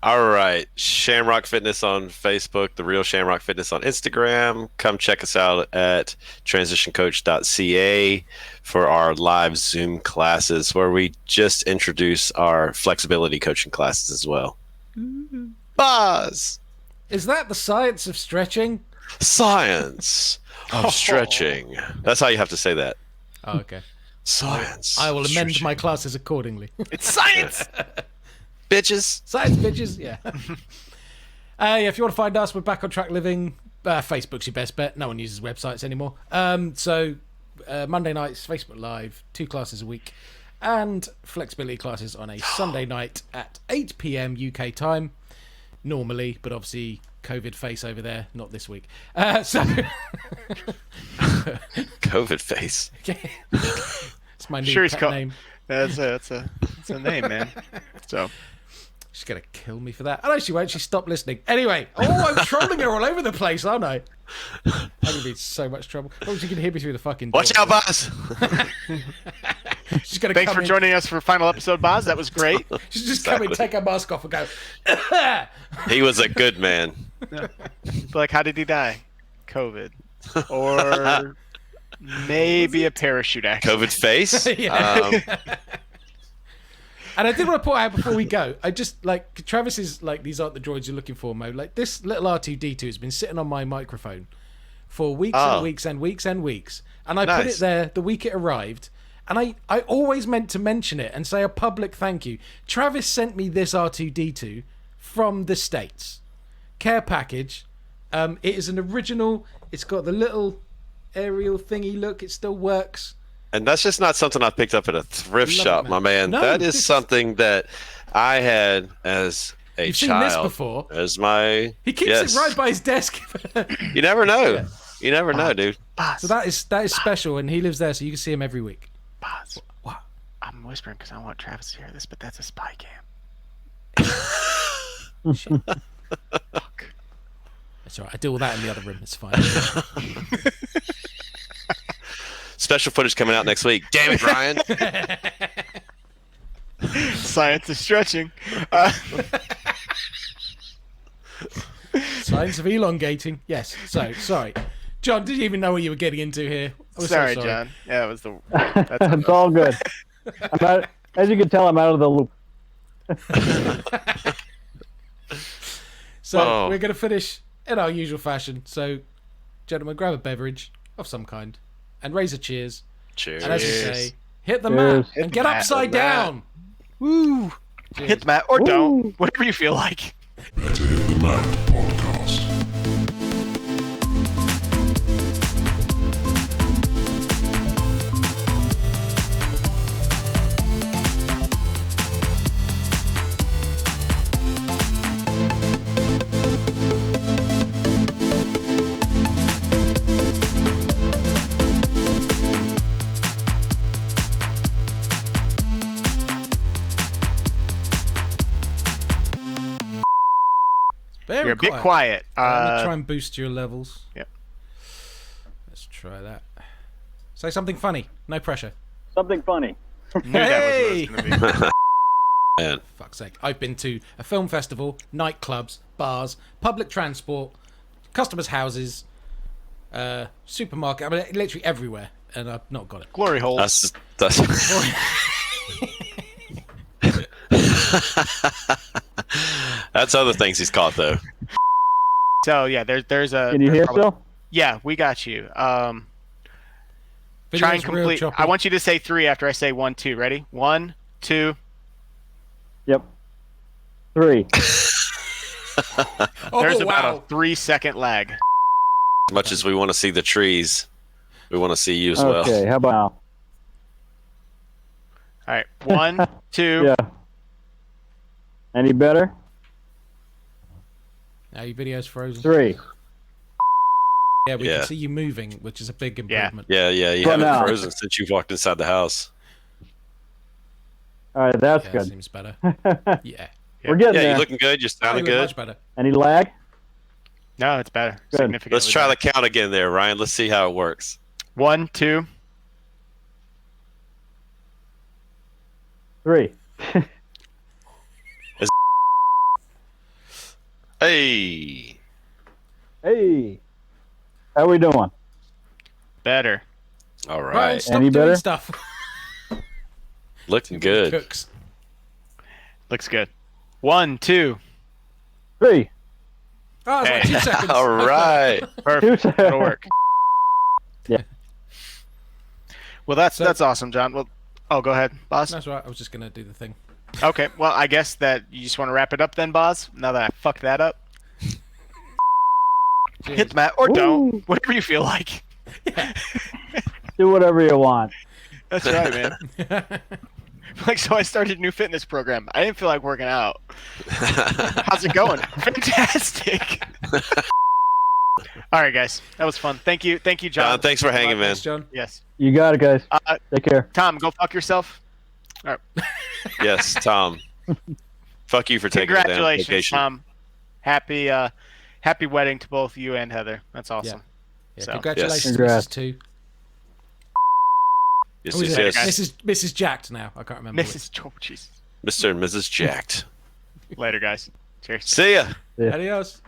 All right. Shamrock Fitness on Facebook, The Real Shamrock Fitness on Instagram. Come check us out at transitioncoach.ca for our live Zoom classes, where we just introduce our flexibility coaching classes as well. Buzz! Is that the science of stretching? Science of stretching. That's how you have to say that. Oh, okay. Science. I will amend stretching. my classes accordingly. It's science! Bitches. Science, bitches. Yeah. Yeah. If you want to find us, we're back on Track Living. Facebook's your best bet. No one uses websites anymore. So Monday nights, Facebook Live, 2 classes a week, and flexibility classes on a Sunday night at 8 p.m. UK time. Normally, but obviously COVID face over there, not this week. So COVID face. it's my new Sure, he's pet name. That's a name, man. So. She's gonna kill me for that. I know she won't. She stopped listening. Anyway, I'm trolling her all over the place, aren't I? I'm gonna be in so much trouble. Oh, she can hear me through the fucking door. Watch out, boss. She's gonna Thanks come for in. joining us for final episode, Boz. That was great. She's just come and take her mask off and go. He was a good man. Like, how did he die? COVID. Or maybe a parachute accident. COVID face. Yeah. And I did want to point out before we go, I just Travis is these aren't the droids you're looking for, Mo. This little R2D2 has been sitting on my microphone for weeks and weeks and weeks and weeks. And I put Nice. it there the week it arrived. And I always meant to mention it and say a public thank you. Travis sent me this R2D2 from the States. Care package. It is an original. It's got the little aerial thingy look. It still works. And that's just not something I picked up at a thrift Love it, shop, man. my man. No, that is this- something that I had as a You've child. seen this before. As my He keeps yes. it right by his desk. You never know. Yeah. You never know, dude. Boz, So that is special, and he lives there, so you can see him every week. Boz, What? I'm whispering because I want Travis to hear this, but that's a spy cam. Fuck. That's all right. I do all that in the other room. It's fine. Special footage coming out next week. Damn it, Ryan. Science is stretching. Science of elongating. Yes. So sorry, John. Did you even know what you were getting into here? I was so sorry, John. Yeah, it was the. That's It's all good. I'm out, as you can tell, I'm out of the loop. So Oh. we're going to finish in our usual fashion. So, gentlemen, grab a beverage of some kind and raise a cheers. Cheers. And as you say, hit the Cheers. mat Hit and the get mat, upside the mat. down. Woo! Hit the mat or don't, whatever you feel like. Hit the Mat Podcast. Very You're a bit quiet. Let me try and boost your levels. Yep. Let's try that. Say something funny. No pressure. Something funny. Knew that was what it was gonna be. Man. Fuck's sake. I've been to a film festival, nightclubs, bars, public transport, customers' houses, supermarket. I mean, literally everywhere, and I've not got it. Glory holes. That's that's other things he's caught though. So yeah, there's a. Can you hear still? Yeah, we got you. Try and Video's real complete. choppy. I want you to say 3 after I say 1, 2. Ready? 1, 2. Yep. 3. Oh, There's wow. about a 3-second lag. As much as we want to see the trees, we want to see you as well. Okay, how about now? All right, 1, 2. Yeah. Any better? Now your video's frozen. 3. Yeah, we Yeah. can see you moving, which is a big improvement. Yeah, you But haven't now- frozen since you've walked inside the house. All right, that's Yeah, good. seems better. Yeah. We're getting Yeah, there. you're looking good. You're Oh, sounding you look good. much better. Any lag? No, it's better. Good. Significantly Let's try the better. count again there, Ryan. Let's see how it works. 1, 2. 3. Hey. Hey. How we doing? Better. All Ryan, right. stop Any doing better? stuff. Looking good. Cooks. Looks good. 1, 2. 3. Oh, it's like Hey. 2 seconds. All right. Perfect. Two That'll work. Yeah. Well, that's So- that's awesome, John. Well, oh, go ahead, Boz. That's right. I was just going to do the thing. Okay. Well, I guess that you just want to wrap it up then, Boz. Now that I fucked that up, hit the mat or Ooh. don't, whatever you feel like. Do whatever you want. That's right, man. Like, so I started a new fitness program. I didn't feel like working out. How's it going? Fantastic. All right, guys, that was fun. Thank you, John. John, thanks for hanging, man. Thanks, John. Yes. You got it, guys. Take care. Tom, go fuck yourself. All right. Yes, Tom. Fuck you for taking a damn Congratulations, vacation. Tom. Happy wedding to both you and Heather. That's awesome. Yeah, So- congratulations, Congrats. Mrs. Two. Yes, Who is yes, it? yes. Mrs. Jacked now. I can't remember. Mrs. Oh, jeez. Mr. and Mrs. Jacked. Later, guys. Cheers. See ya. Which. Adios.